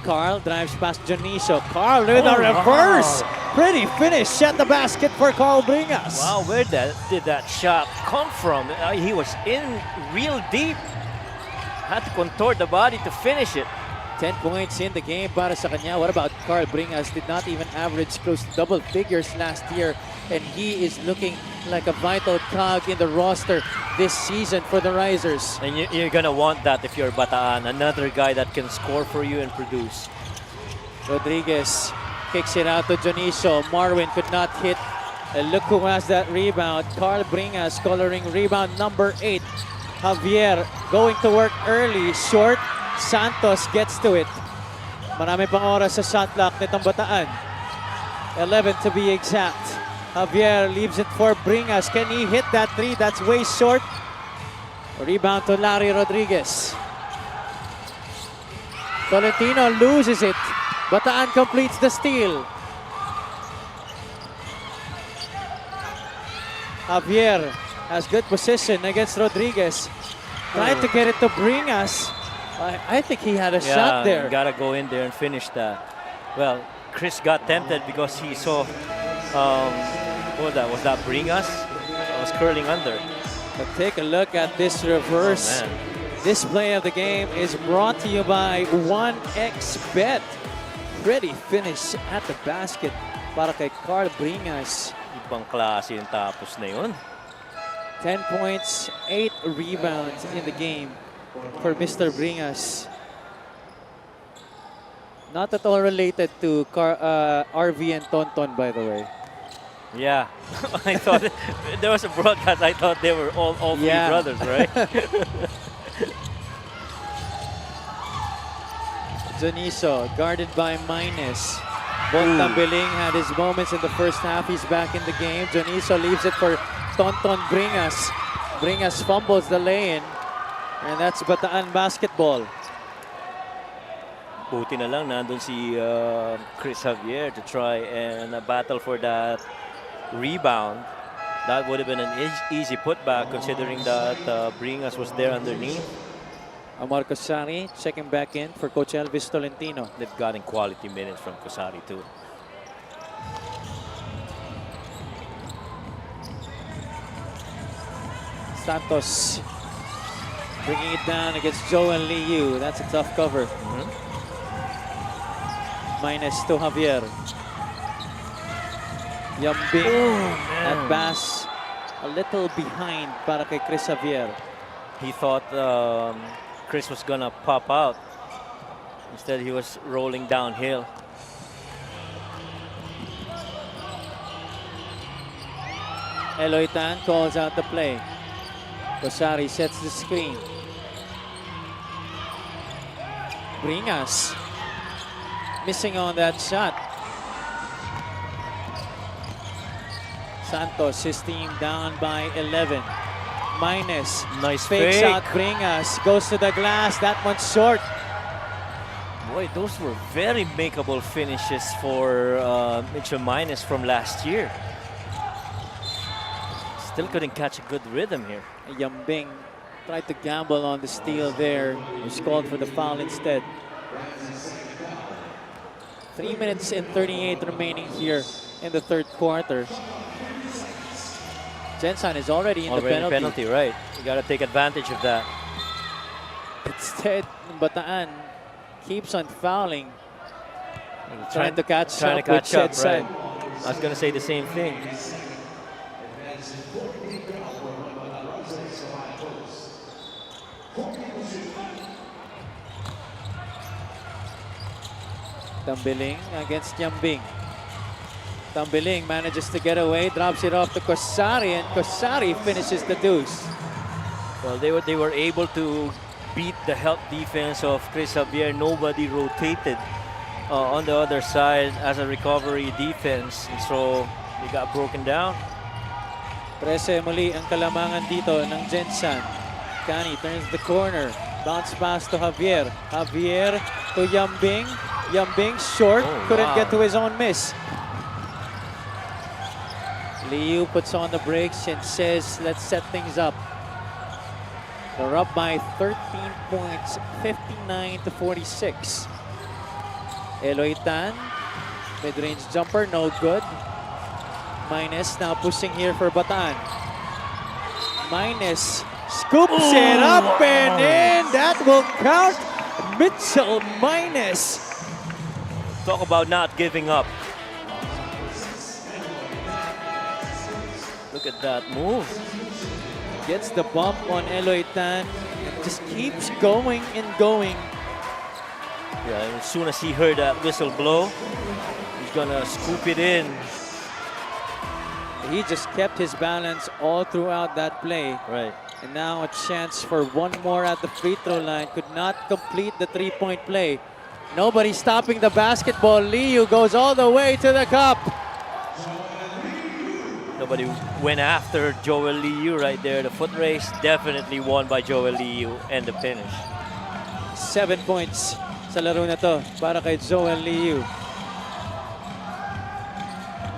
Carl drives past Jonicio. Carl with a reverse. Pretty finish at the basket for Carl Bringas. Wow, where did that shot come from? He was in real deep. Had to contort the body to finish it. 10 points in the game para sa kanya. What about Carl Bringas? Did not even average close to double figures last year. And he is looking like a vital cog in the roster this season for the Risers. And you're going to want that if you're Bataan. Another guy that can score for you and produce. Rodriguez kicks it out to Jonicio. Marwin could not hit. And look who has that rebound. Carl Bringas coloring rebound number 8. Javier going to work early. Short. Santos gets to it. Marami pang oras sa shot clock nitong Bataan. 11 to be exact. Javier leaves it for Bringas. Can he hit that 3? That's way short. Rebound to Larry Rodriguez. Tolentino loses it. Bataan completes the steal. Javier has good position against Rodriguez. Trying to get it to Bringas. I think he had a shot there. Gotta go in there and finish that. Well, Chris got tempted because he saw, what was that? Was that Bringas? It was curling under. But take a look at this reverse. This play of the game is brought to you by 1xBet. Pretty finish at the basket para kay Carl Bringas. Ibang klase yung tapos na yun. 10 points, 8 rebounds in the game for Mr. Bringas. Not at all related to RV and Tonton, by the way. Yeah, I thought there was a broadcast. I thought they were all three brothers, right? Jonicio guarded by Minus. Bontambeling had his moments in the first half. He's back in the game. Jonicio leaves it for Tonton Bringas. Bringas fumbles the lay-in. And that's Bataan basketball. Buti na lang nandun si Chris Javier to try and battle for that rebound. That would have been an easy putback considering that Bringas was there underneath. Amar Cosari checking back in for Coach Elvis Tolentino. They've gotten quality minutes from Cosari too. Santos bringing it down against Joel Liu. That's a tough cover. Minus to Javier. Yambing at Bass a little behind para kay Chris Javier. He thought Chris was gonna pop out. Instead, he was rolling downhill. Eloy Tan calls out the play. Cosari sets the screen. Bringas missing on that shot. Santos, his team down by 11. Minus. Nice fakes fake. out Bringas. Goes to the glass. That one's short. Boy, those were very makeable finishes for Mitchell Minus from last year. Still couldn't catch a good rhythm here. Yambing tried to gamble on the steal there. Was called for the foul instead. 3 minutes and 38 remaining here in the third quarter. Gensan is already in the penalty. Right. You got to take advantage of that. Instead, Bataan keeps on fouling. Trying to catch up with Gensan. Right. I was going to say the same thing. Tambiling against Yambing. Tambiling manages to get away, drops it off to Cosari, and Cosari finishes the deuce. Well, they were able to beat the help defense of Chris Javier. Nobody rotated on the other side as a recovery defense, and so they got broken down. 13 muli ang kalamangan dito ng Gensan. Cani turns the corner. Bounce pass to Javier. Javier to Yambing. Yambing short, couldn't get to his own miss. Liu puts on the brakes and says, let's set things up. They're up by 13 points, 59 to 46. Eloy Tan, mid-range jumper, no good. Minus now pushing here for Bataan. Minus scoops it up and in. That will count. Mitchell Minus. Talk about not giving up. Look at that move. Gets the bump on Eloy Tan and just keeps going and going. Yeah, and as soon as he heard that whistle blow, he's gonna scoop it in. He just kept his balance all throughout that play. Right. And now a chance for one more at the free throw line. Could not complete the three-point play. Nobody stopping the basketball. Liu goes all the way to the cup. Nobody went after Joel Liu right there. The foot race definitely won by Joel Liu and the finish. 7 points sa laro na to para kay Joel Liu.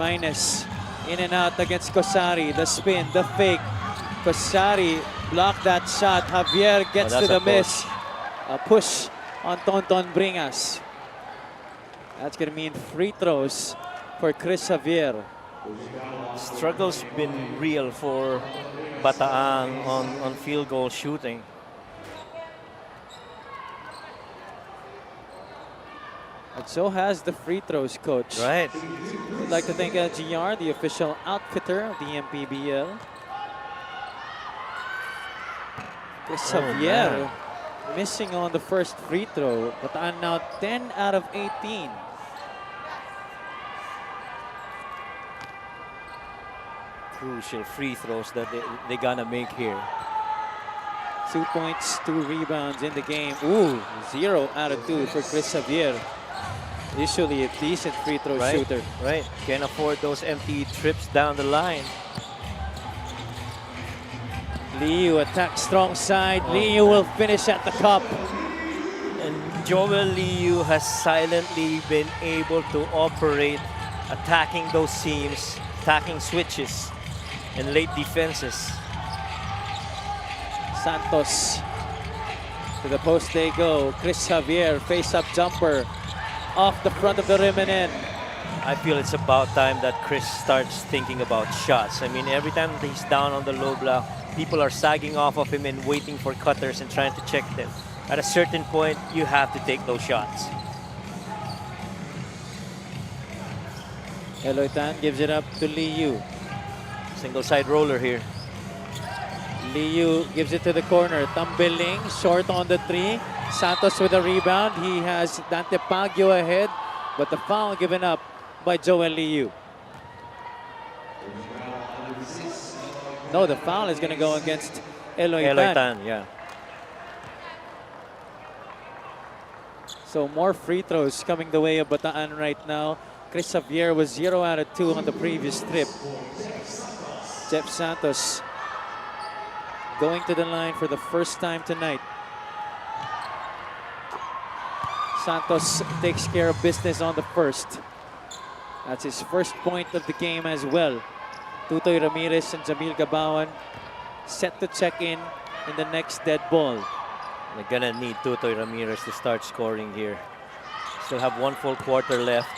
Minus. In and out against Kosari. The spin, the fake. Kosari blocked that shot. Javier gets to the miss. A push on Tonton Bringas. That's going to mean free throws for Chris Javier. Struggle's been real for Bataan on field goal shooting. And so has the free throws coach. Right. We'd like to thank LGR, the official outfitter of the MPBL. Chris Javier missing on the first free throw. Bataan now 10 out of 18. Crucial free throws that they gonna make here. 2 points, 2 rebounds in the game. Ooh, 0 out of 2 for Chris Javier. Usually a decent free throw shooter. Right, can't afford those empty trips down the line. Liu attacks strong side. Liu will finish at the cup. And Joel Liu has silently been able to operate, attacking those seams, attacking switches, and late defenses. Santos to the post they go. Chris Javier, face-up jumper off the front of the rim and in. I feel it's about time that Chris starts thinking about shots. I mean, every time he's down on the low block, people are sagging off of him and waiting for cutters and trying to check them. At a certain point, you have to take those shots. Eloy Tan gives it up to Liu. Single side roller here. Liu gives it to the corner. Tumbling, short on the three. Santos with a rebound. He has Dante Pagio ahead, but the foul given up by Joel Liu. No, the foul is going to go against Eloy Tan. Yeah. So more free throws coming the way of Bataan right now. Chris Javier was 0 out of 2 on the previous trip. Jeff Santos going to the line for the first time tonight. Santos takes care of business on the first. That's his first point of the game as well. Tutoy Ramirez and Jamil Gabawan set to check in the next dead ball. They're gonna need Tutoy Ramirez to start scoring here. Still have 1 full quarter left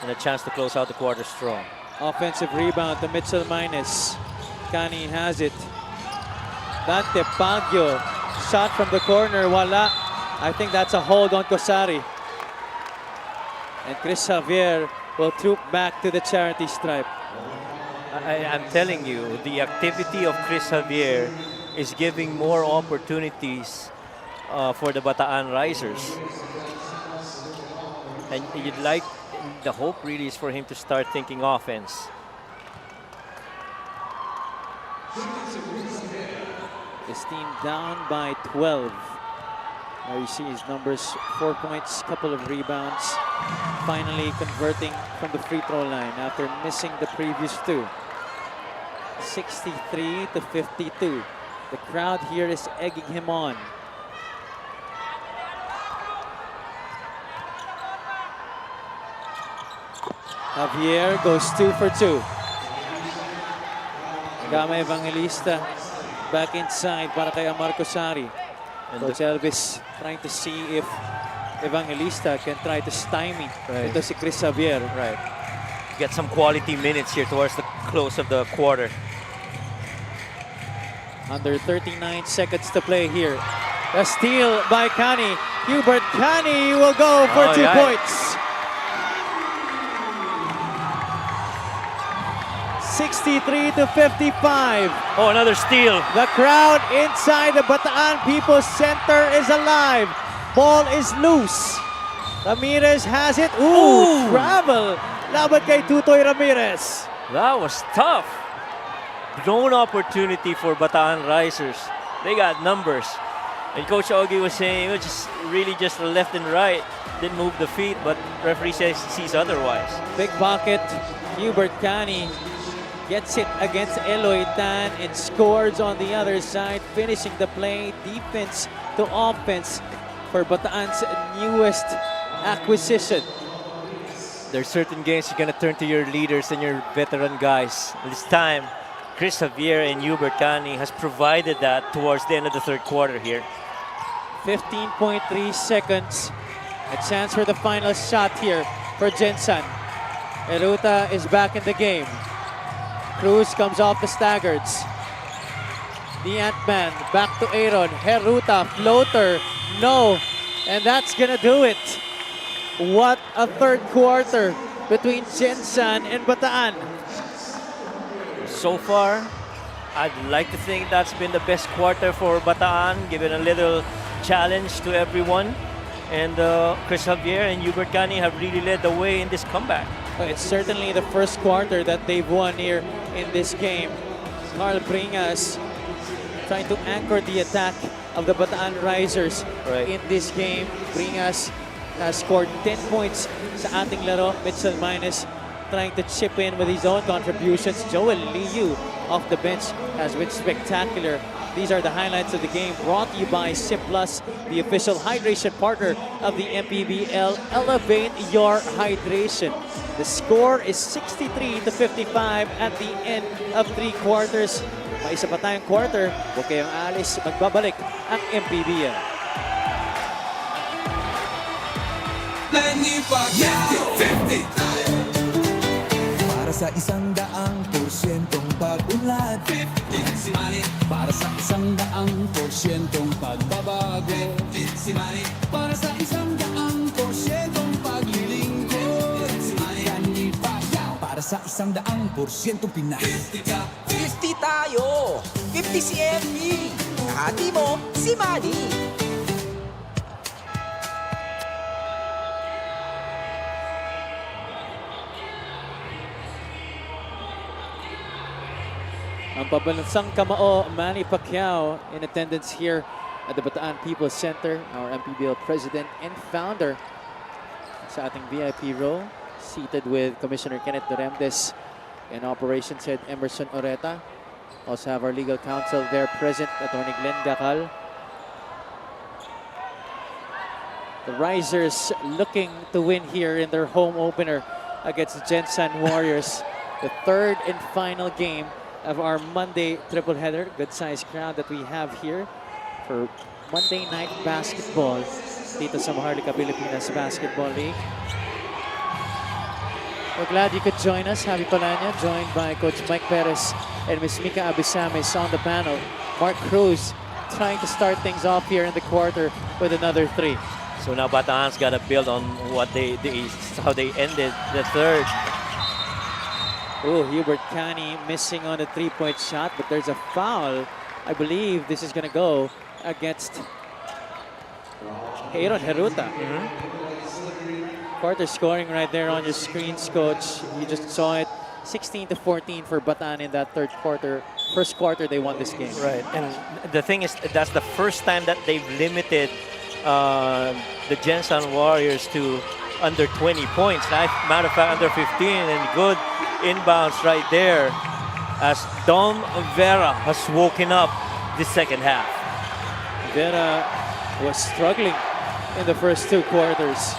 and a chance to close out the quarter strong. Offensive rebound to Mitchell Minus. Kani has it. Dante Pagio, shot from the corner, wala. I think that's a hold on Kosari. And Chris Javier will troop back to the charity stripe. I'm telling you, the activity of Chris Javier is giving more opportunities for the Bataan Risers. And you'd like, the hope really is for him to start thinking offense. His team down by 12. Now you see his numbers, 4 points, couple of rebounds. Finally converting from the free throw line after missing the previous 2. 63 to 52. The crowd here is egging him on. Javier goes 2 for 2. Gama Evangelista back inside para kay Marco Sari. Coach Elvis trying to see if Evangelista can try to stymie ito si Chris Javier. Right. Get some quality minutes here towards the close of the quarter. Under 39 seconds to play here. A steal by Kani. Hubert Kani will go for 2 points. 63 to 55. Oh, another steal. The crowd inside the Bataan People's Center is alive. Ball is loose. Ramirez has it. Ooh, travel. Laban kay Tutoy Ramirez. That was tough. Blown opportunity for Bataan Risers. They got numbers. And Coach Ogie was saying it was just really just left and right. Didn't move the feet, but referee sees otherwise. Big pocket. Hubert Cani gets it against Eloy Tan and scores on the other side, finishing the play. Defense to offense for Bataan's newest acquisition. There's certain games you're gonna turn to your leaders and your veteran guys. This time, Chris Javier and Hubert Cani has provided that towards the end of the third quarter here. 15.3 seconds. A chance for the final shot here for Gensan. Eruta is back in the game. Cruz comes off the staggards. The Ant-Man back to Aaron. Heruta, floater, no. And that's gonna do it. What a third quarter between Gensan and Bataan. So far, I'd like to think that's been the best quarter for Bataan, given a little challenge to everyone. And Chris Javier and Hubert Cani have really led the way in this comeback. It's certainly the first quarter that they've won here in this game. Carl Bringas trying to anchor the attack of the Bataan Risers in this game. Bringas has scored 10 points sa ating laro. Mitchell Minus trying to chip in with his own contributions. Joel Liu off the bench has been spectacular. These are the highlights of the game, brought to you by Simplus, the official hydration partner of the MPBL. Elevate your hydration. The score is 63-55 at the end of three quarters. May isa pa tayong quarter. Huwag kayong alis. Magbabalik ang MPBL. Para sa 100%'ong pag-unlad, 15 si Manny. Para sa 100%'ong pagbabago, 15 si Manny. Para sa 100%'ong paglilingkod, 15 si Manny. Para sa 100%'ong Pinas, 50 tayo! 50 si MP! Kahati mo, si Manny! Ang pabalansang kamao, Manny Pacquiao, in attendance here at the Bataan People's Center, our MPBL president and founder sa ating VIP row, seated with Commissioner Kenneth Duremdes and Operations Head Emerson Oreta. Also have our legal counsel there present, Attorney Glenn Gacal. The Risers looking to win here in their home opener against the Gensan Warriors. The third and final game of our Monday triple header. Good sized crowd that we have here for Monday night basketball dito sa Maharlika Pilipinas Basketball League. We're glad you could join us. Happy Palanya, joined by Coach Mike Perez and Ms. Mika Abisames on the panel. Mark Cruz trying to start things off here in the quarter with another three. So now Bataan's got to build on what how they ended the third. Oh, Hubert Cani missing on a three-point shot, but there's a foul. I believe this is going to go against Aaron Heruta. Quarter scoring right there on your screens, Coach. You just saw it. 16-14 for Bataan in that third quarter. First quarter, they won this game. Right, and the thing is, that's the first time that they've limited the Gensan Warriors to under 20 points. Matter of fact, under 15, and good inbounds right there as Dom Vera has woken up the second half. Vera was struggling in the first two quarters.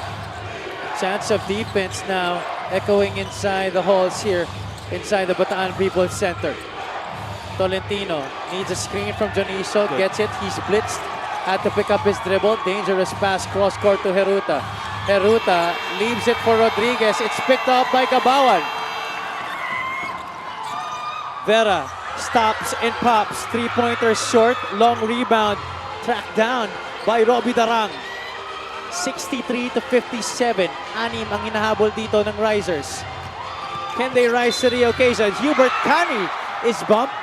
Chance of defense now echoing inside the halls here inside the Bataan People's Center. Tolentino needs a screen from Joniso, gets it, he's blitzed, had to pick up his dribble, dangerous pass cross court to Heruta. Heruta leaves it for Rodriguez, it's picked up by Gabawan. Vera stops and pops. Three-pointer short. Long rebound. Tracked down by Robbie Darang. 63-57. Anim ang hinahabol dito ng Risers. Can they rise to the occasion? Hubert Cani is bumped.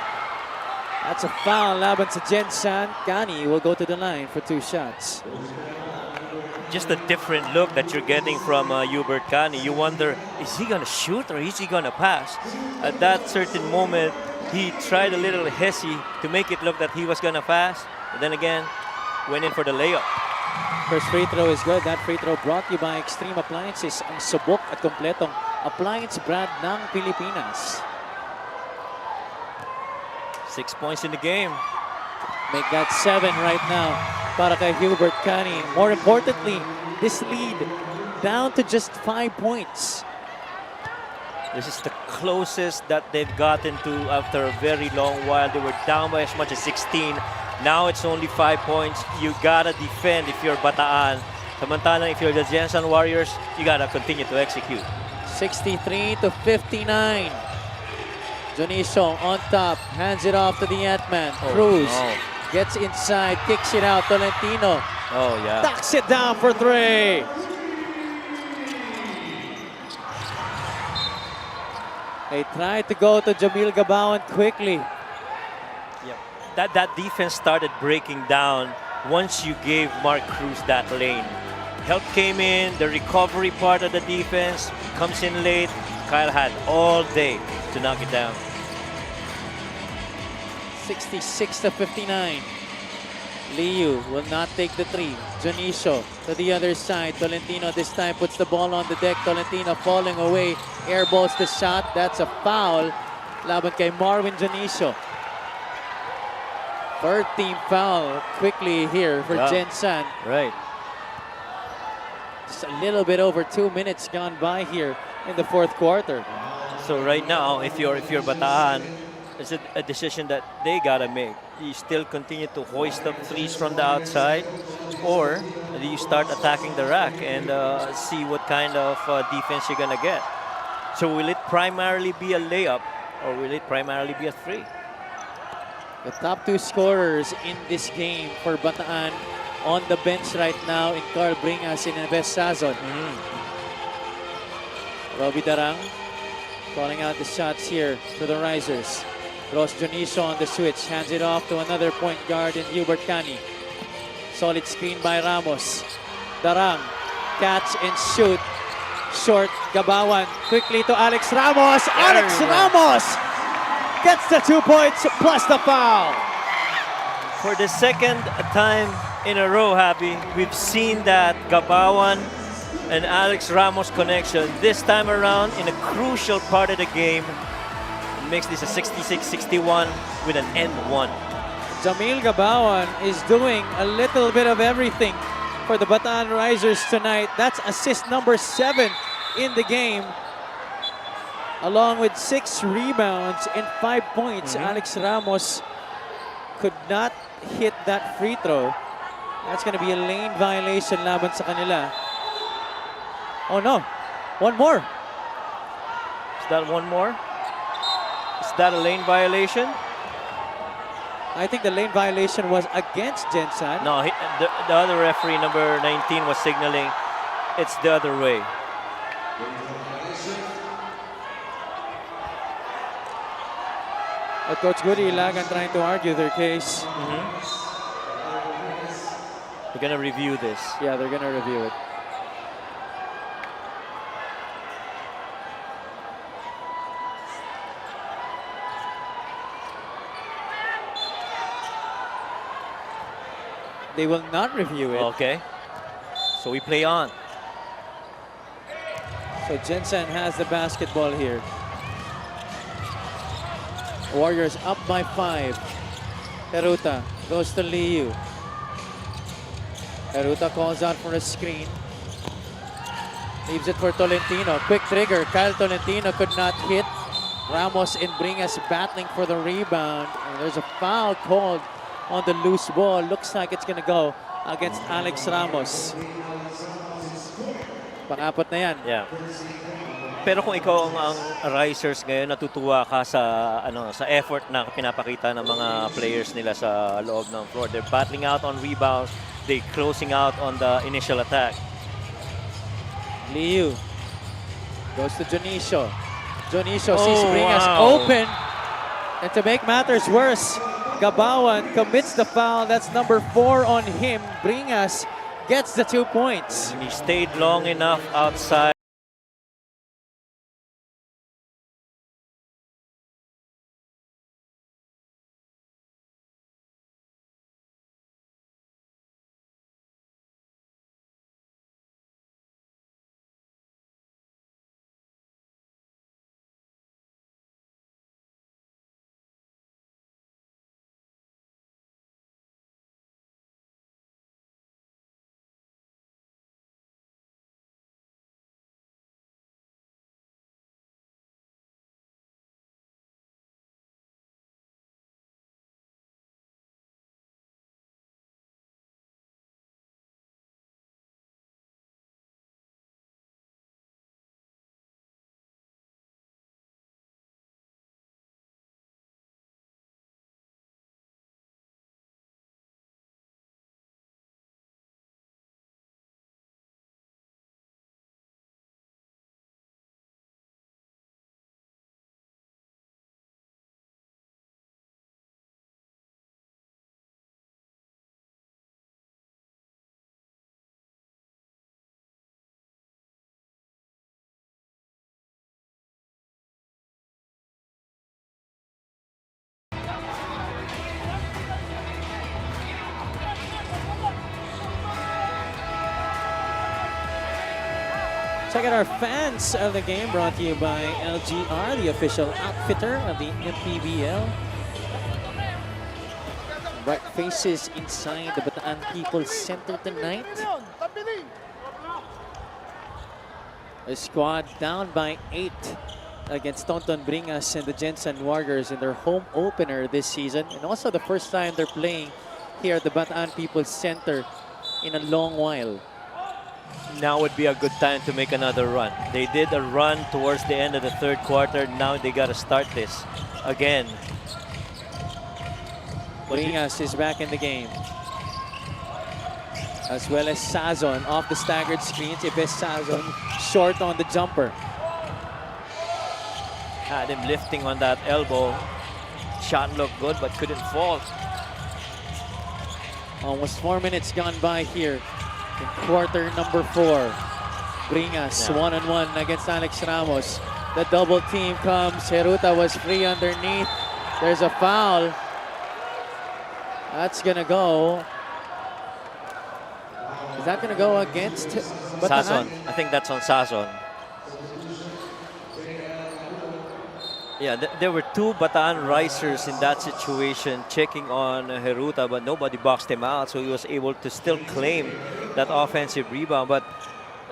That's a foul laban sa Gensan. Cani will go to the line for two shots. just a different look that you're getting from Hubert Kani. You wonder, is he gonna shoot or is he gonna pass? At that certain moment, he tried a little hesi to make it look that he was gonna pass. But then again, went in for the layup. First free throw is good. That free throw brought to you by Extreme Appliances, ang subok at kompletong appliance brand ng Pilipinas. 6 points in the game. Make that 7 right now para kay Hubert Kani. More importantly, this lead down to just 5 points. This is the closest that they've gotten to after a very long while. They were down by as much as 16. Now it's only 5 points. You gotta defend if you're Bataan. Samantalang if you're the Gensan Warriors, you gotta continue to execute. 63 to 59. Jonicio on top, hands it off to the Ant-Man. Cruz gets inside, kicks it out. Tolentino knocks it down for 3. They tried to go to Jamil Gabawan quickly. That defense started breaking down once you gave Mark Cruz that lane. Help came in, the recovery part of the defense comes in late. Kyle had all day to knock it down. 66 to 59. Liu will not take the 3. Jonicio to the other side. Tolentino this time puts the ball on the deck. Tolentino falling away. Airballs the shot. That's a foul. Laban kay Marvin Jonicio. Third team foul quickly here for Gensan. Right. Just a little bit over 2 minutes gone by here in the fourth quarter. So right now, if you're Bataan, it's a decision that they gotta make. You still continue to hoist up threes from the outside, or do you start attacking the rack and see what kind of defense you're gonna get? So will it primarily be a layup, or will it primarily be a 3? The top 2 scorers in this game for Bataan on the bench right now in Carl Bringas and Neves Sazon. Robbie Darang calling out the shots here for the Risers. Ross Jonicio on the switch, hands it off to another point guard in Hubert Kani. Solid screen by Ramos. Darang, catch and shoot. Short, Gabawan, quickly to Alex Ramos. Alex Ramos gets the 2 points plus the foul. For the second time in a row, Happy, we've seen that Gabawan and Alex Ramos connection. This time around, in a crucial part of the game, it makes this a 66-61 with an end one. Jamil Gabawan is doing a little bit of everything for the Bataan Risers tonight. That's assist number 7 in the game. Along with 6 rebounds and 5 points, Alex Ramos could not hit that free throw. That's going to be a lane violation laban sa kanila. Oh no, one more. Is that one more? Is that a lane violation? I think the lane violation was against Gensan. No, the other referee, number 19, was signaling it's the other way. But Coach Goody Ilagan trying to argue their case. We're going to review this. Yeah, they're going to review it. They will not review it. Okay. So we play on. So Gensan has the basketball here. Warriors up by 5. Peruta goes to Liu. Peruta calls out for a screen. Leaves it for Tolentino. Quick trigger. Kyle Tolentino could not hit. Ramos and Bringas battling for the rebound. And there's a foul called on the loose ball. Looks like it's going to go against Alex Ramos. Pang-apat na yan. Yeah. Pero kung ikaw ang Risers ngayon, natutuwa ka sa sa effort na pinapakita ng mga players nila sa loob ng floor. They're battling out on rebounds. They're closing out on the initial attack. Liu goes to Jonicio. Jonicio sees Bringas open. And to make matters worse, Gabawan commits the foul. That's number 4 on him. Bringas gets the 2 points. And he stayed long enough outside. Check out our fans of the game, brought to you by LGR, the official outfitter of the MPBL. Bright faces inside the Bataan People's Center tonight. A squad down by 8 against Tonton Bringas and the Gensan Warriors in their home opener this season. And also the first time they're playing here at the Bataan People's Center in a long while. Now would be a good time to make another run. They did a run towards the end of the third quarter. Now they got to start this again. Bringas is back in the game. As well as Sazon off the staggered screens. Ibes Sazon short on the jumper. Had him lifting on that elbow. Shot looked good but couldn't fall. Almost 4 minutes gone by here in quarter number 4. Bringas one-on-one against Alex Ramos. The double team comes. Heruta was free underneath. There's a foul. That's gonna go. Is that gonna go against Bataan? Sazon. I think that's on Sazon. Yeah, there were 2 Bataan risers in that situation checking on Heruta, but nobody boxed him out, so he was able to still claim that offensive rebound. But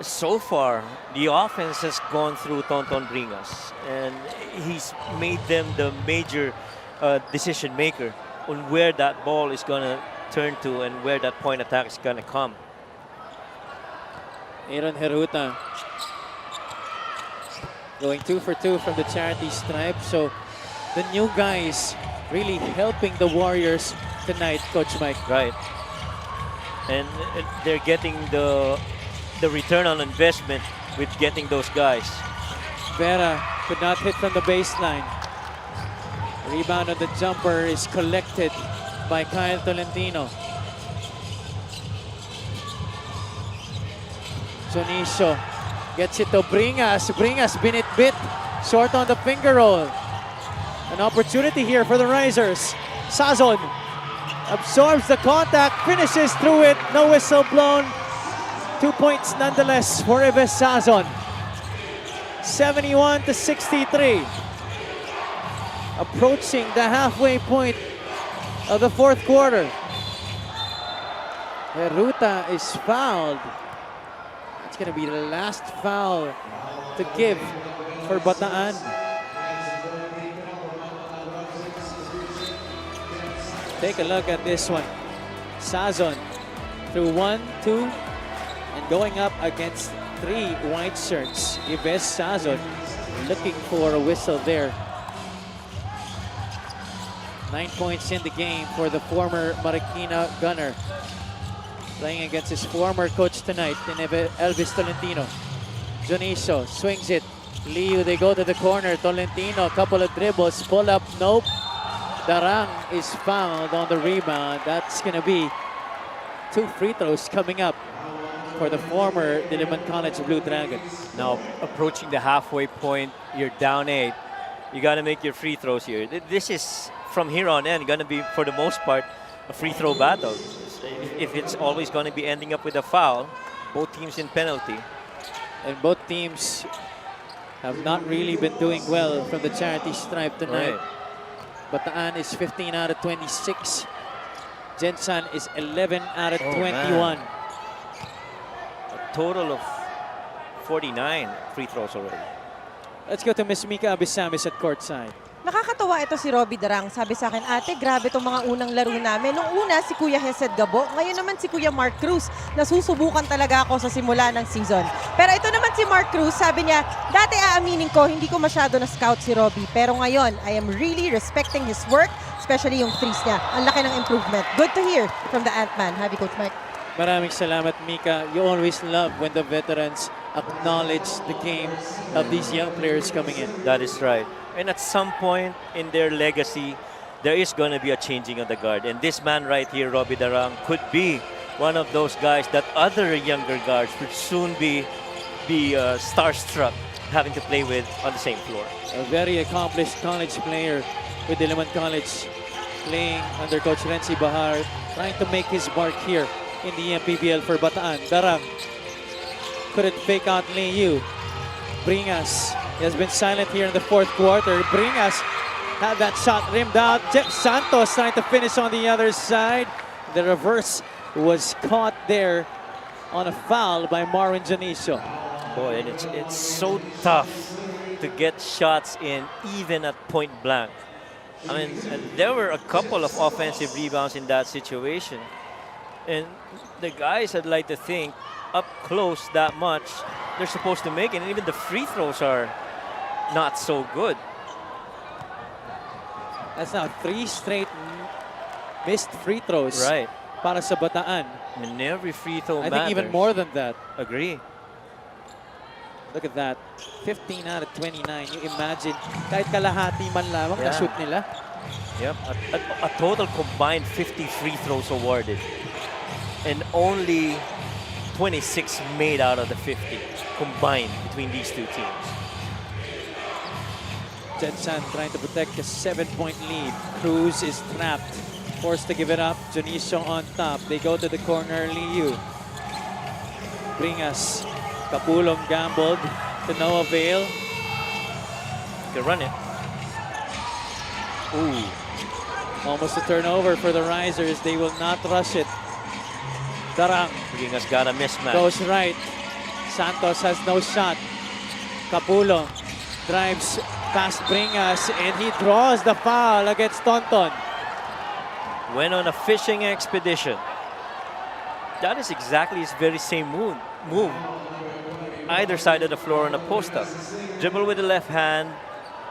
so far, the offense has gone through Tonton Bringas, and he's made them the major decision maker on where that ball is going to turn to and where that point attack is going to come. Aaron Heruta going 2 for 2 from the charity stripe. So the new guys really helping the Warriors tonight, Coach Mike. Right. And they're getting the return on investment with getting those guys. Vera could not hit from the baseline. Rebound on the jumper is collected by Kyle Tolentino. Jonicio gets it to Bringas. Bringas bit short on the finger roll. An opportunity here for the Risers. Sazon absorbs the contact, finishes through it. No whistle blown. 2 points nonetheless for Ibes Sazon. 71-63. Approaching the halfway point of the fourth quarter. Heruta is fouled. It's going to be the last foul to give for Bataan. Take a look at this one. Sazon through 1, 2, and going up against 3 white shirts. Ibes Sazon looking for a whistle there. 9 points in the game for the former Marikina gunner. Playing against his former coach tonight in Elvis Tolentino. Jonicio swings it. Liu, they go to the corner. Tolentino, couple of dribbles, pull up, nope. Darang is fouled on the rebound. That's gonna be 2 free throws coming up for the former Diliman College Blue Dragon. Now, approaching the halfway point, you're down 8. You got to make your free throws here. This is, from here on in, going to be, for the most part, a free throw battle. If it's always going to be ending up with a foul, both teams in penalty. And both teams have not really been doing well from the charity stripe tonight. Right. Bataan is 15 out of 26. Gensan is 11 out of Oh, 21. man. A total of 49 free throws already. Let's go to Miss Mika Abisamis at courtside. Nakakatawa ito si Robbie Darang. Sabi sa akin, ate, grabe itong mga unang laro namin. Nung una, si Kuya Hesed Gabo. Ngayon naman si Kuya Mark Cruz. Nasusubukan talaga ako sa simula ng season. Pero ito naman si Mark Cruz, sabi niya, dati aaminin ko, hindi ko masyado na-scout si Robbie. Pero ngayon, I am really respecting his work, especially yung threes niya. Ang laki ng improvement. Good to hear from the Ant-Man. Happy Coach Mike. Maraming salamat, Mika. You always love when the veterans acknowledge the game of these young players coming in. That is right. And at some point in their legacy, there is going to be a changing of the guard. And this man right here, Robbie Darang, could be one of those guys that other younger guards would soon be starstruck having to play with on the same floor. A very accomplished college player with Diliman College, playing under Coach Renzi Bahar, trying to make his mark here in the MPBL for Bataan. Darang couldn't fake out Liu. Bringas, he has been silent here in the fourth quarter. Bringas had that shot rimmed out. Jeff Santos trying to finish on the other side. The reverse was caught there on a foul by Marvin Janicio. Boy, and it's so tough to get shots in even at point blank. I mean, there were a couple of offensive rebounds in that situation. And the guys, I'd like to think, up close that much, they're supposed to make it. And even the free throws are not so good. That's now 3 straight missed free throws Right. para sa Bataan. And every free throw I matters. think even more than that. Agree. Look at that. 15 out of 29. You imagine, kahit kalahati man lamang Yeah. na-shoot nila. Yep, a total combined 50 free throws awarded. And only 26 made out of the 50 combined between these two teams. Gensan trying to protect a 7-point lead. Cruz is trapped, forced to give it up. Janicio on top. They go to the corner. Liu. Bringas. Kapulong gambled to no avail. Can run it. Ooh. Almost a turnover for the Risers. They will not rush it. Darang Bringas got a mismatch. goes right. Santos has no shot. Kapulong drives past Bringas and he draws the foul against Tonton. Went on a fishing expedition. That is exactly his very same move. Either side of the floor on a post-up. Dribble with the left hand,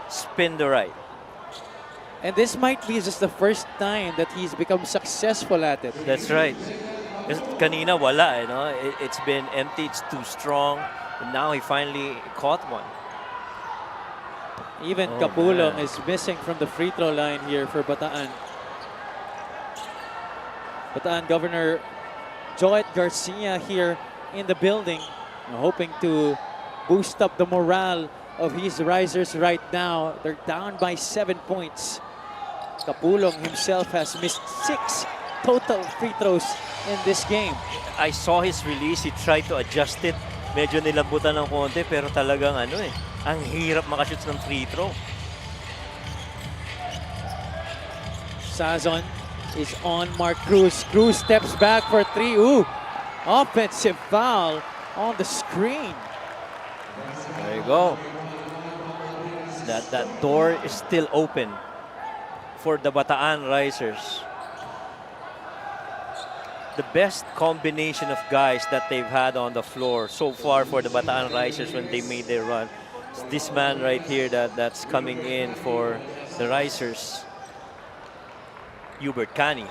spin the right. And this might be just the first time that he's become successful at it. That's right. Because kanina wala, it's been empty, it's too strong. And now he finally caught one. Even Oh, Kapulong man. is missing from the free throw line here for Bataan. Bataan Governor Joet Garcia here in the building, hoping to boost up the morale of his Risers right now. They're down by 7 points. Kapulong himself has missed 6 total free throws in this game. I saw his release, he tried to adjust it. Medyo nilambutan ng konti, pero talagang ang hirap makashoot ng free throw. Sazon is on Mark Cruz. Cruz steps back for 3. Ooh, offensive foul on the screen. There you go. That door is still open for the Bataan Risers. The best combination of guys that they've had on the floor so far for the Bataan Risers when they made their run. It's this man right here that's coming in for the Risers, Hubert Cani.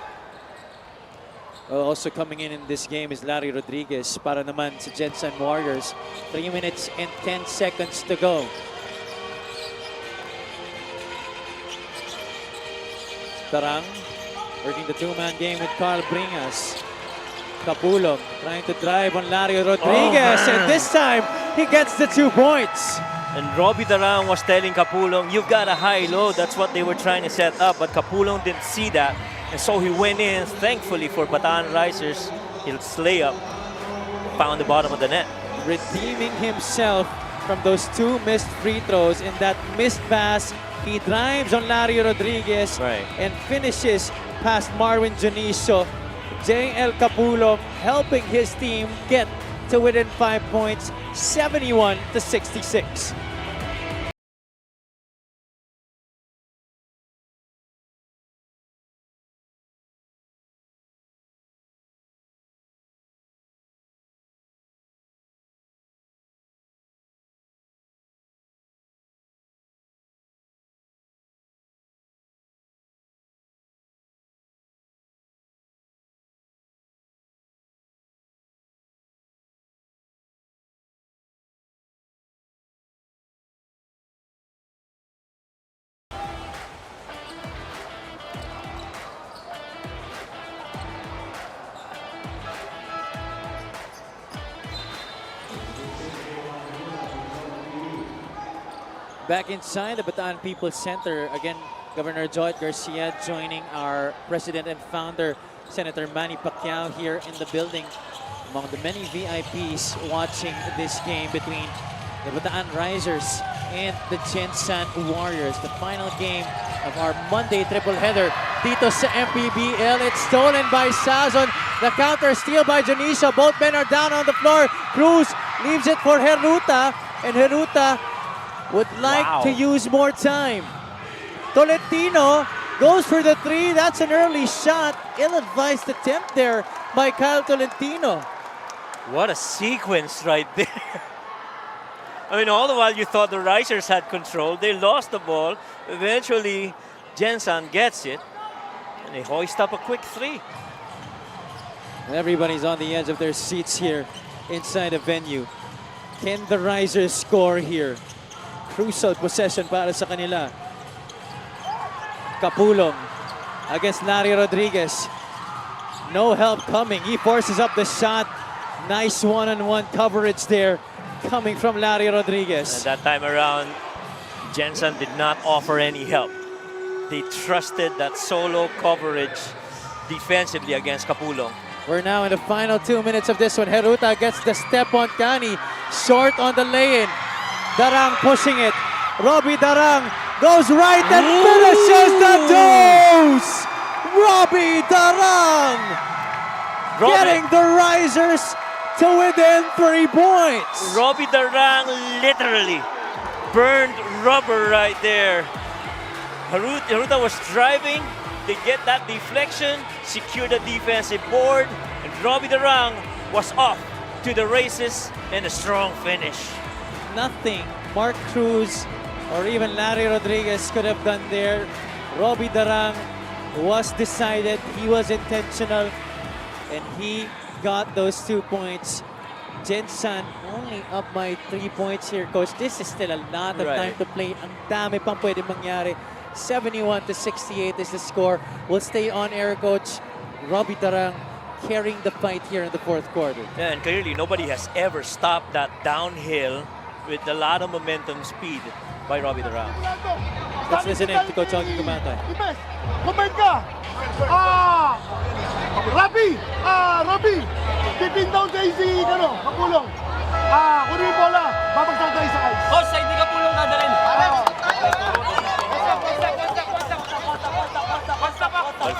Well, also coming in this game is Larry Rodriguez para naman sa Gensan Warriors. 3 minutes and 10 seconds to go. Tarang working the 2-man game with Carl Bringas. Capulong trying to drive on Lario Rodriguez, and this time he gets the 2 points. And Robbie Darang was telling Capulong, you've got a high-low. That's what they were trying to set up. But Capulong didn't see that. And so he went in. Thankfully for Bataan Risers, he'll slay up. Found the bottom of the net. Redeeming himself from those 2 missed free throws. In that missed pass, he drives on Lario Rodriguez and finishes past Marwin Junicio. JL Capulong helping his team get to within 5 points, 71-66. Back inside the Bataan People's Center, again, Governor Joy Garcia joining our president and founder, Senator Manny Pacquiao, here in the building. Among the many VIPs watching this game between the Bataan Risers and the Gensan Warriors. The final game of our Monday triple header dito sa MPBL. It's stolen by Sazon. The counter steal by Junicio. Both men are down on the floor. Cruz leaves it for Heruta, and Heruta would like to use more time. Tolentino goes for the 3. That's an early shot. Ill-advised attempt there by Kyle Tolentino. What a sequence right there. I mean, all the while you thought the Risers had control. They lost the ball. Eventually, Gensan gets it. And they hoist up a quick 3. Everybody's on the edge of their seats here inside the venue. Can the Risers score here? Crucial possession para sa kanila. Capulong against Larry Rodriguez. No help coming. He forces up the shot. Nice one-on-one coverage there coming from Larry Rodriguez. And that time around, Gensan did not offer any help. They trusted that solo coverage defensively against Capulong. We're now in the final 2 minutes of this one. Heruta gets the step on Kani. Short on the lay-in. Darang pushing it. Robbie Darang goes right and finishes the deuce! Robbie Darang getting the Risers to within 3 points. Robbie Darang literally burned rubber right there. Heruta was driving. They get that deflection, secure the defensive board, and Robbie Darang was off to the races and a strong finish. Nothing Mark Cruz or even Larry Rodriguez could have done there. Robbie Darang was decided, he was intentional, and he got those 2 points. Gensan only up by 3 points here, Coach. This is still a lot of time to play. Ang dami pang pwede mangyari. 71-68 is the score. We'll stay on air, Coach. Robbie Darang carrying the fight here in the 4th quarter. Yeah, and clearly nobody has ever stopped that downhill with a lot of momentum speed by Robbie Darang. Let's listen in to Coach Augie Kumantay. Kumain ka! Robby! Pipin down sa easy, Kapulong. Kunin yung bola, babagsak tayo sa ice. Coach, hindi Kapulong dadalhin. Well,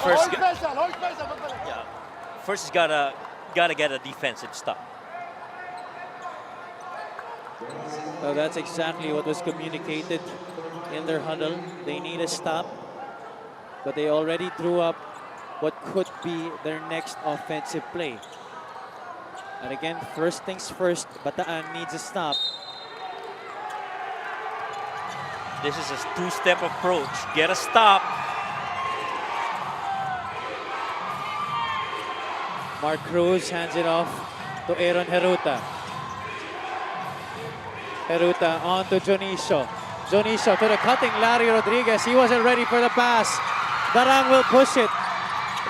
first he's gotta get a defensive stop. So that's exactly what was communicated in their huddle. They need a stop, but they already drew up what could be their next offensive play. And again, first things first, Bataan needs a stop. This is a two-step approach. Get a stop. Mark Cruz hands it off to Aaron Heruta. Heruta on to Junicio. Junicio to the cutting Larry Rodriguez. He wasn't ready for the pass. Darang will push it.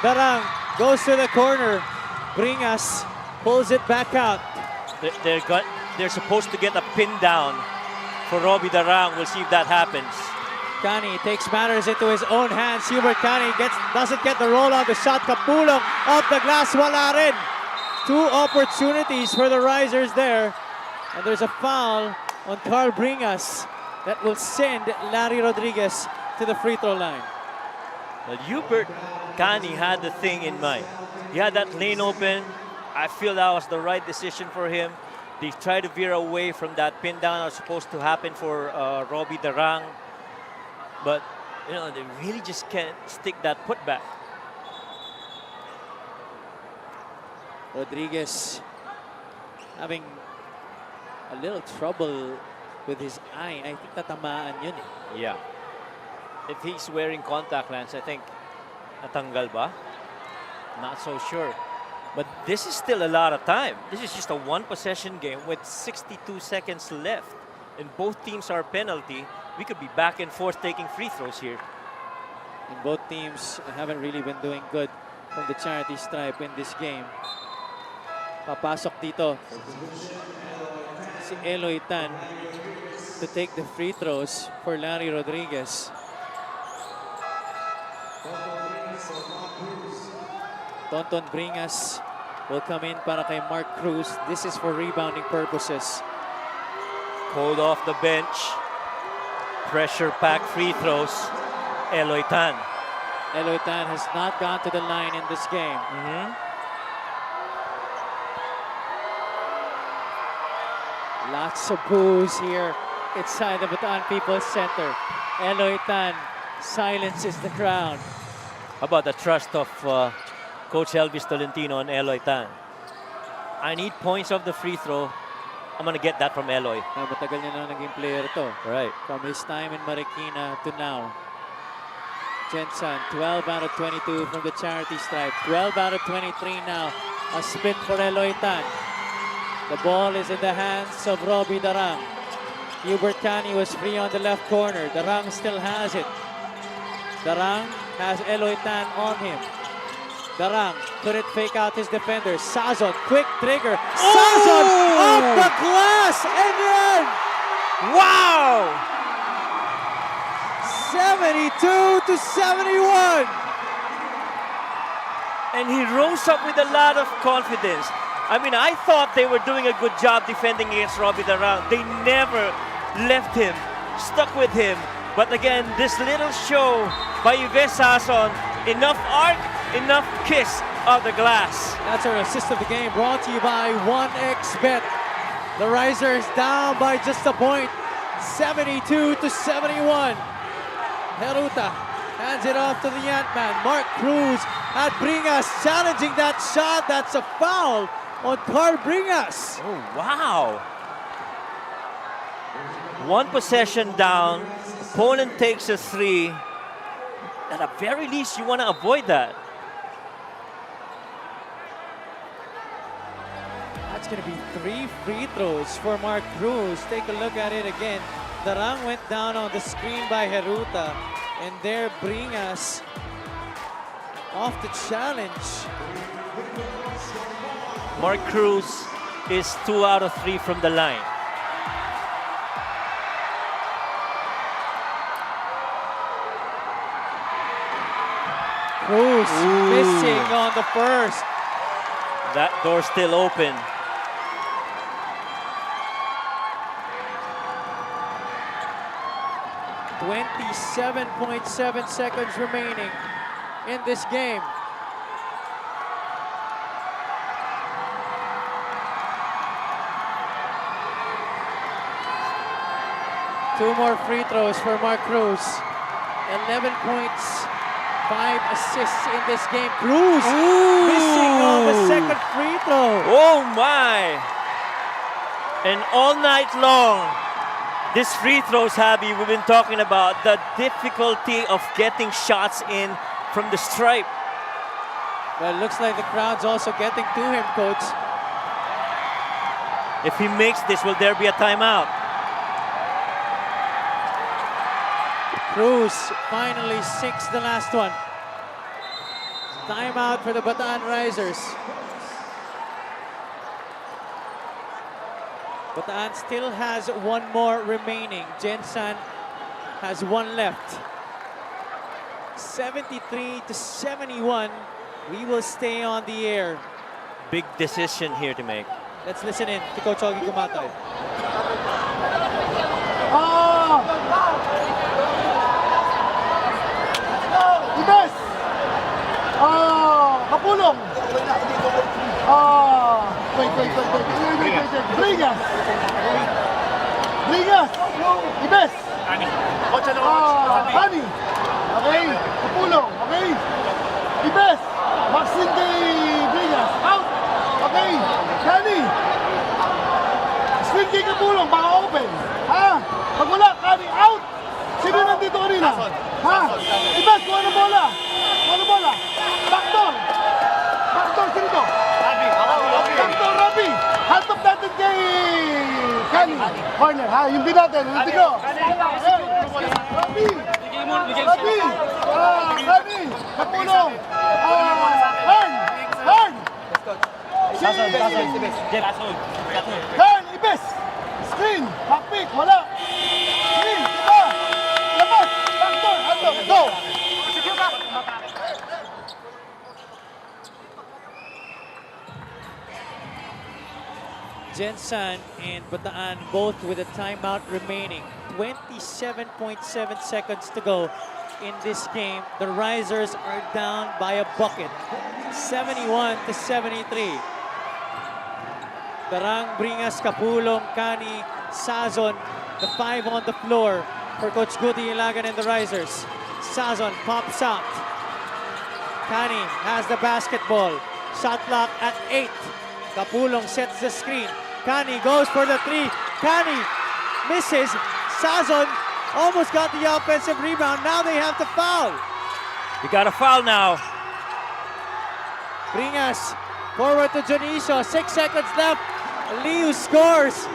Darang goes to the corner. Bringas pulls it back out. They're supposed to get a pin down for Robbie Darang. We'll see if that happens. Cani takes matters into his own hands. Hubert Cani doesn't get the roll on the shot. Kapulong off the glass. Wala rin. 2 opportunities for the Risers there. And there's a foul on Carl Bringas that will send Larry Rodriguez to the free throw line. But Hubert Cani had the thing in mind. He had that lane open. I feel that was the right decision for him. They tried to veer away from that pin down that was supposed to happen for Robbie Darang. But, you know, they really just can't stick that putback. Rodriguez having a little trouble with his eye. I think tatamaan yun eh. Yeah. If he's wearing contact lens, I think natanggal ba? Not so sure. But this is still a lot of time. This is just a 1-possession game with 62 seconds left. And both teams are penalty. We could be back and forth taking free throws here. And both teams haven't really been doing good from the charity stripe in this game. Papasok dito si Eloy Tan to take the free throws for Larry Rodriguez. Tonton Bringas will come in para kay Mark Cruz. This is for rebounding purposes. Cold off the bench. Pressure pack free throws. Eloy Tan. Eloy Tan has not gone to the line in this game. Lots of boos here inside the Bataan People's Center. Eloy Tan silences the crowd. How about the trust of Coach Elvis Tolentino and Eloy Tan? I need points of the free throw. I'm gonna get that from Eloy. Matagal niya na naging player to. Right. From his time in Marikina to now. Gensan, 12 out of 22 from the charity stripe. 12 out of 23 now. A spin for Eloy Tan. The ball is in the hands of Robbie Darang. Hubert Cani was free on the left corner. Darang still has it. Darang has Eloy Tan on him. Darang couldn't fake out his defender. Sazon, quick trigger. Sazon off the glass and in! Wow! 72 to 71. And he rose up with a lot of confidence. I mean, I thought they were doing a good job defending against Robbie Darang. They never left him, stuck with him. But again, this little show by Yves Sazon, enough arc, enough kiss of the glass. That's our assist of the game, brought to you by 1xBet. The Risers down by just a point, 72 to 71. Heruta hands it off to the Ant-Man. Mark Cruz at Bringas challenging that shot. That's a foul on Carl Bringas. Oh, wow. 1 possession down. Opponent takes a 3. At the very least, you want to avoid that. That's going to be 3 free throws for Mark Cruz. Take a look at it again. Darang went down on the screen by Heruta. And there Bringas off the challenge. Mark Cruz is 2 out of 3 from the line. Cruz missing on the first. That door still open. .7 seconds remaining in this game. Two more free throws for Mark Cruz. 11 points, 5 assists in this game. Cruz missing on the second free throw. Oh my! And all night long, this free throws, Javi, we've been talking about the difficulty of getting shots in from the stripe. Well, it looks like the crowd's also getting to him, Coach. If he makes this, will there be a timeout? Cruz finally sinks the last one. Timeout for the Bataan Risers. Bataan still has one more remaining. Gensan has one left. 73 to 71. We will stay on the air. Big decision here to make. Let's listen in to Coach Ogie Kumatay. Ibes! Kapulong! Wait. Bringas! Ibes! Kani! Okay, Kapulong, okay? Ibes! Maxine kay Bringas, out! Okay, Kani! Spin kay Kapulong, baka open. Ha? Pag wala, Kani, out! Sino nandito kanina? Ha? Ibes, kuha ng bola! Backdoor! Sino to? Backdoor, Rabi! Hand off natin kay Kani. Corner, ha? Yung din natin, hindi ko. Rabi! Kani! Kapulong! Hearn! Hearn, Ibes! Screen! Backpick, wala! Screen, diba? Labas! Backdoor! Go! Gensan and Bataan both with a timeout remaining. 27.7 seconds to go in this game. The Risers are down by a bucket. 71 to 73. Darang, Bringas, Kapulong, Kani, Sazon, the five on the floor for Coach Guti Ilagan and the Risers. Sazon pops out. Kani has the basketball. Shot clock at 8. Kapulong sets the screen. Kani goes for the three. Kani misses. Sazon almost got the offensive rebound. Now they have to foul. You got a foul now. Bringas forward to Jonicio. 6 seconds left. Liu scores.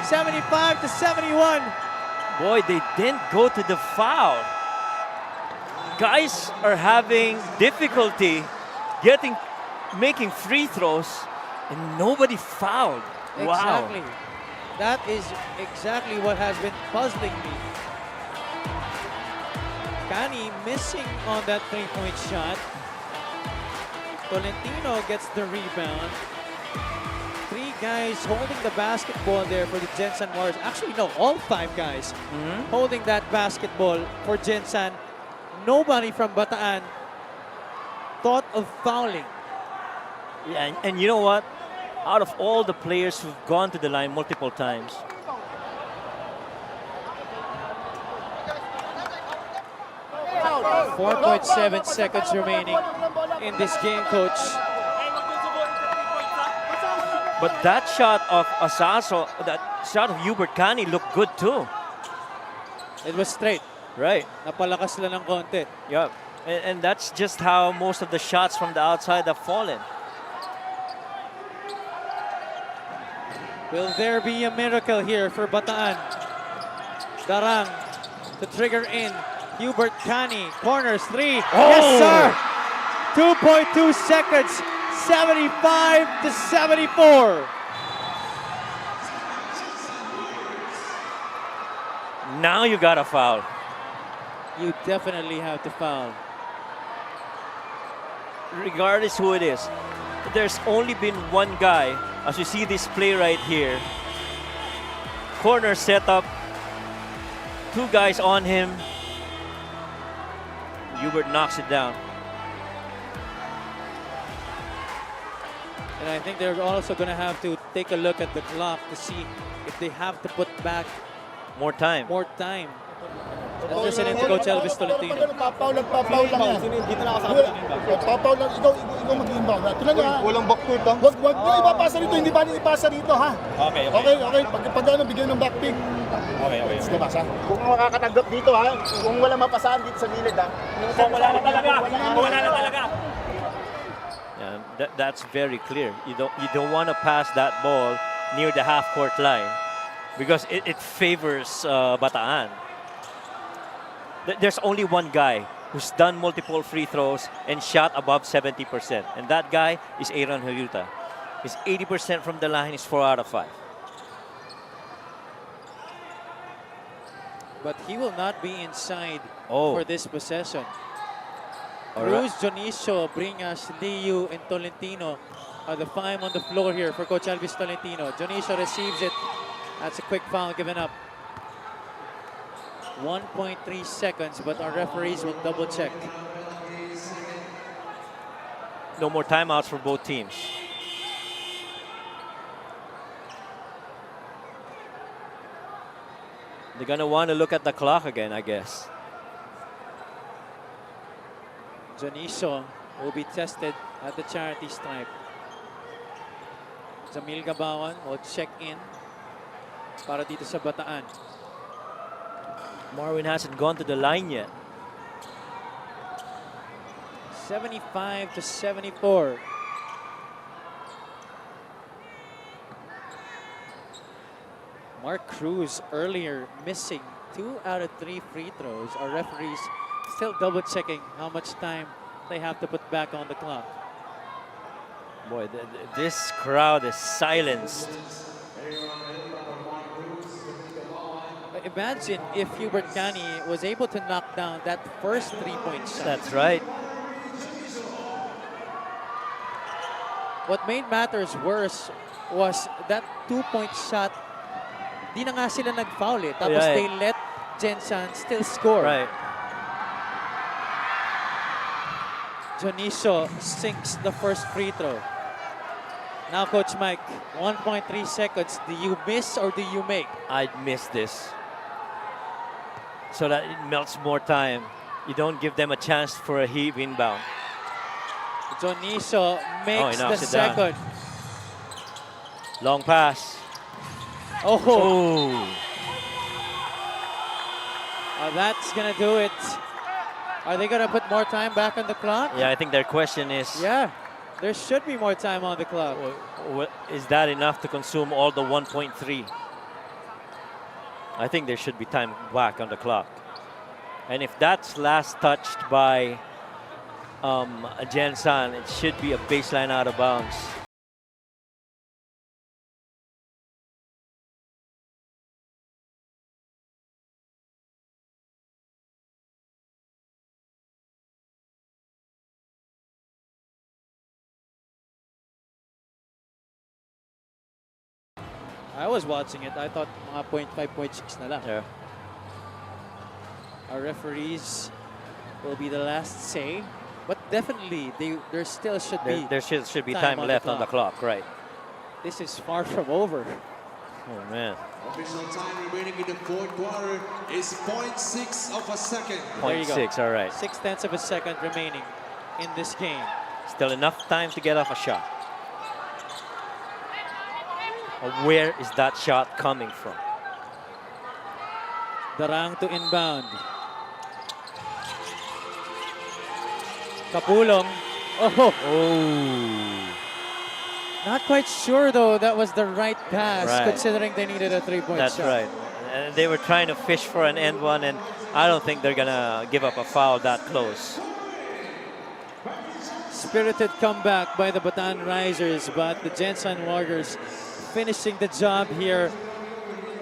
75 to 71. Boy, they didn't go to the foul. Guys are having difficulty making free throws, and nobody fouled. Wow. Exactly. That is exactly what has been puzzling me. Kani missing on that three-point shot. Tolentino gets the rebound. 3 guys holding the basketball there for the Gensan Warriors. Actually, no, all 5 guys holding that basketball for Gensan. Nobody from Bataan thought of fouling. Yeah, and you know what? Out of all the players who've gone to the line multiple times, 4.7 seconds remaining in this game, Coach. but that shot of Asaso, that shot of Hubert Kani looked good too. It was straight. Right. Napalakas lang ng konti. Yeah. And that's just how most of the shots from the outside have fallen. Will there be a miracle here for Bataan? Darang to trigger in. Hubert Kani, corners 3. Yes, sir! 2.2 seconds, 75 to 74. Now you got a foul. You definitely have to foul. Regardless who it is, there's only been one guy, as you see this play right here. Corner setup, 2 guys on him. Hubert knocks it down. And I think they're also going to have to take a look at the clock to see if they have to put back More time. more time. Let's listen in to Coach Elvis Tolentino. Papaw lang yan. Papaw lang, ikaw mag-inbound. Tingnan nyo ha. Walang backpick ha. Wag nyo ipapasa rito, hindi ba nyo ipasa rito ha? Okay. Pag ano, bigyan ng backpick. Okay. Diba sa? Kung makakatanggap dito ha, kung wala mapasahan dito sa gilid ha. Wala na talaga. Yeah, that's very clear. You don't want to pass that ball near the half-court line because it favors Bataan. There's only one guy who's done multiple free throws and shot above 70%. And that guy is Aaron Huyuta. He's 80% from the line, he's 4 out of 5. but he will not be inside Oh. for this possession. All right. Cruz, Jonicio, Bringas, Liu, and Tolentino are the 5 on the floor here for Coach Elvis Tolentino. Jonicio receives it. That's a quick foul given up. 1.3 seconds, but our referees will double check. No more timeouts for both teams. They're gonna want to look at the clock again, I guess. Jonicio will be tested at the charity stripe. Jamil Gabawan will check in para dito sa Bataan. Marwin hasn't gone to the line yet. 75-74. Mark Cruz earlier missing 2 out of 3 free throws. Our referees still double checking how much time they have to put back on the clock. Boy, this crowd is silenced. Imagine if Hubert Cani was able to knock down that first 3-point shot. That's right. What made matters worse was that 2-point shot. Di na nga sila nag-foul eh. Tapos Right. they let Gensan still score. Right. Jonicio sinks the first free throw. Now, Coach Mike, 1.3 seconds. Do you miss or do you make? I'd miss this. So that it melts more time. You don't give them a chance for a heave inbound. Jonicio makes he the knocks it down. second. Long pass. Oh, Oh. That's going to do it. Are they going to put more time back on the clock? Yeah, I think their question is, Yeah, there should be more time on the clock. is that enough to consume all the 1.3? I think there should be time back on the clock. And if that's last touched by Gensan, it should be a baseline out of bounds. I was watching it. I thought mga 0.5, 0.6 na lang. Yeah. Our referees will be the last say, but definitely there still should be There should be time on left the on the clock, right? This is far from over. Oh man. Official time remaining in the fourth quarter is 0.6 of a second. There you go. 0.6, all right. 0.6 of a second remaining in this game. Still enough time to get off a shot. Where is that shot coming from? Darang to inbound. Kapulong. Oh, not quite sure though that was the right pass, Right. considering they needed a 3-point That's shot. right. And they were trying to fish for an end one, and I don't think they're gonna give up a foul that close. Spirited comeback by the Bataan Risers, but the Gensan Warriors finishing the job here,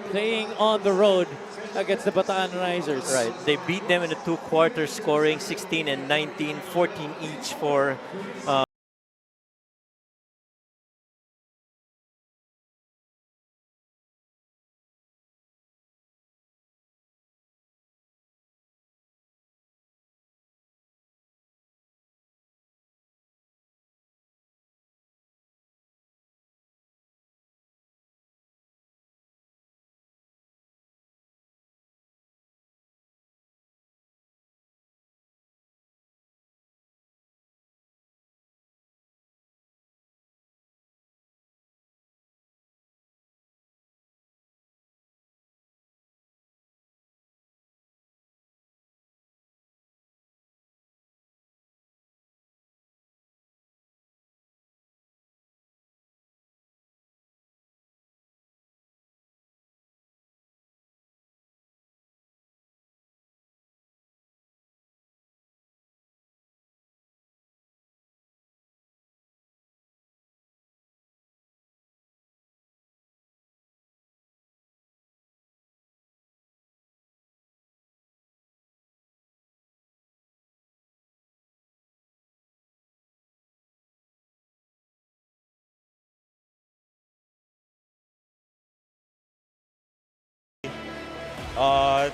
playing on the road against the Bataan Risers. Right. They beat them in the 2 quarters, scoring 16 and 19, 14 each for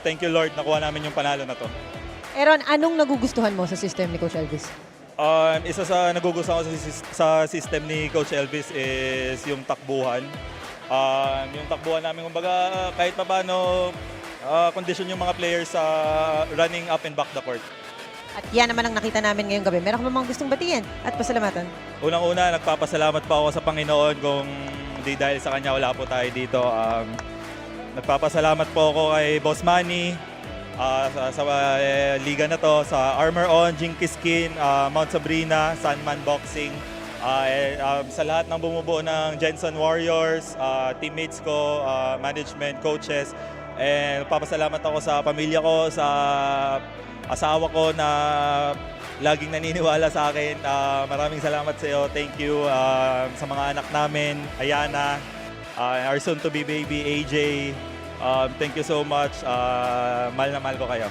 Thank you Lord, nakuha namin yung panalo na to. Aaron, anong nagugustuhan mo sa system ni Coach Elvis? Isa sa nagugustuhan ko sa system ni Coach Elvis is yung takbuhan. Yung takbuhan namin, kumbaga kahit pa paano, kondisyon yung mga players sa running up and back the court. At yan naman ang nakita namin ngayong gabi. Meron ka mga gustong batiin at pasalamatan? Unang-una, nagpapasalamat po ako sa Panginoon kung di dahil sa Kanya wala po tayo dito. Nagpapasalamat po ako kay Boss Manny, sa liga na to, sa Armor On, Jinky Skin, Mount Sabrina, Sunman Boxing, sa lahat ng bumubuo ng Gensan Warriors, teammates ko, management, coaches, and nagpapasalamat ako sa pamilya ko, sa asawa ko na laging naniniwala sa akin. Maraming salamat sa iyo. Thank you sa mga anak namin, Ayana, our soon-to-be baby, AJ. Thank you so much. Mahal na mahal ko kayo.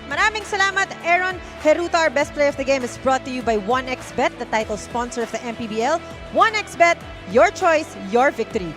Maraming salamat, Aaron Heruta. Our best player of the game is brought to you by 1xBet, the title sponsor of the MPBL. 1xBet, your choice, your victory.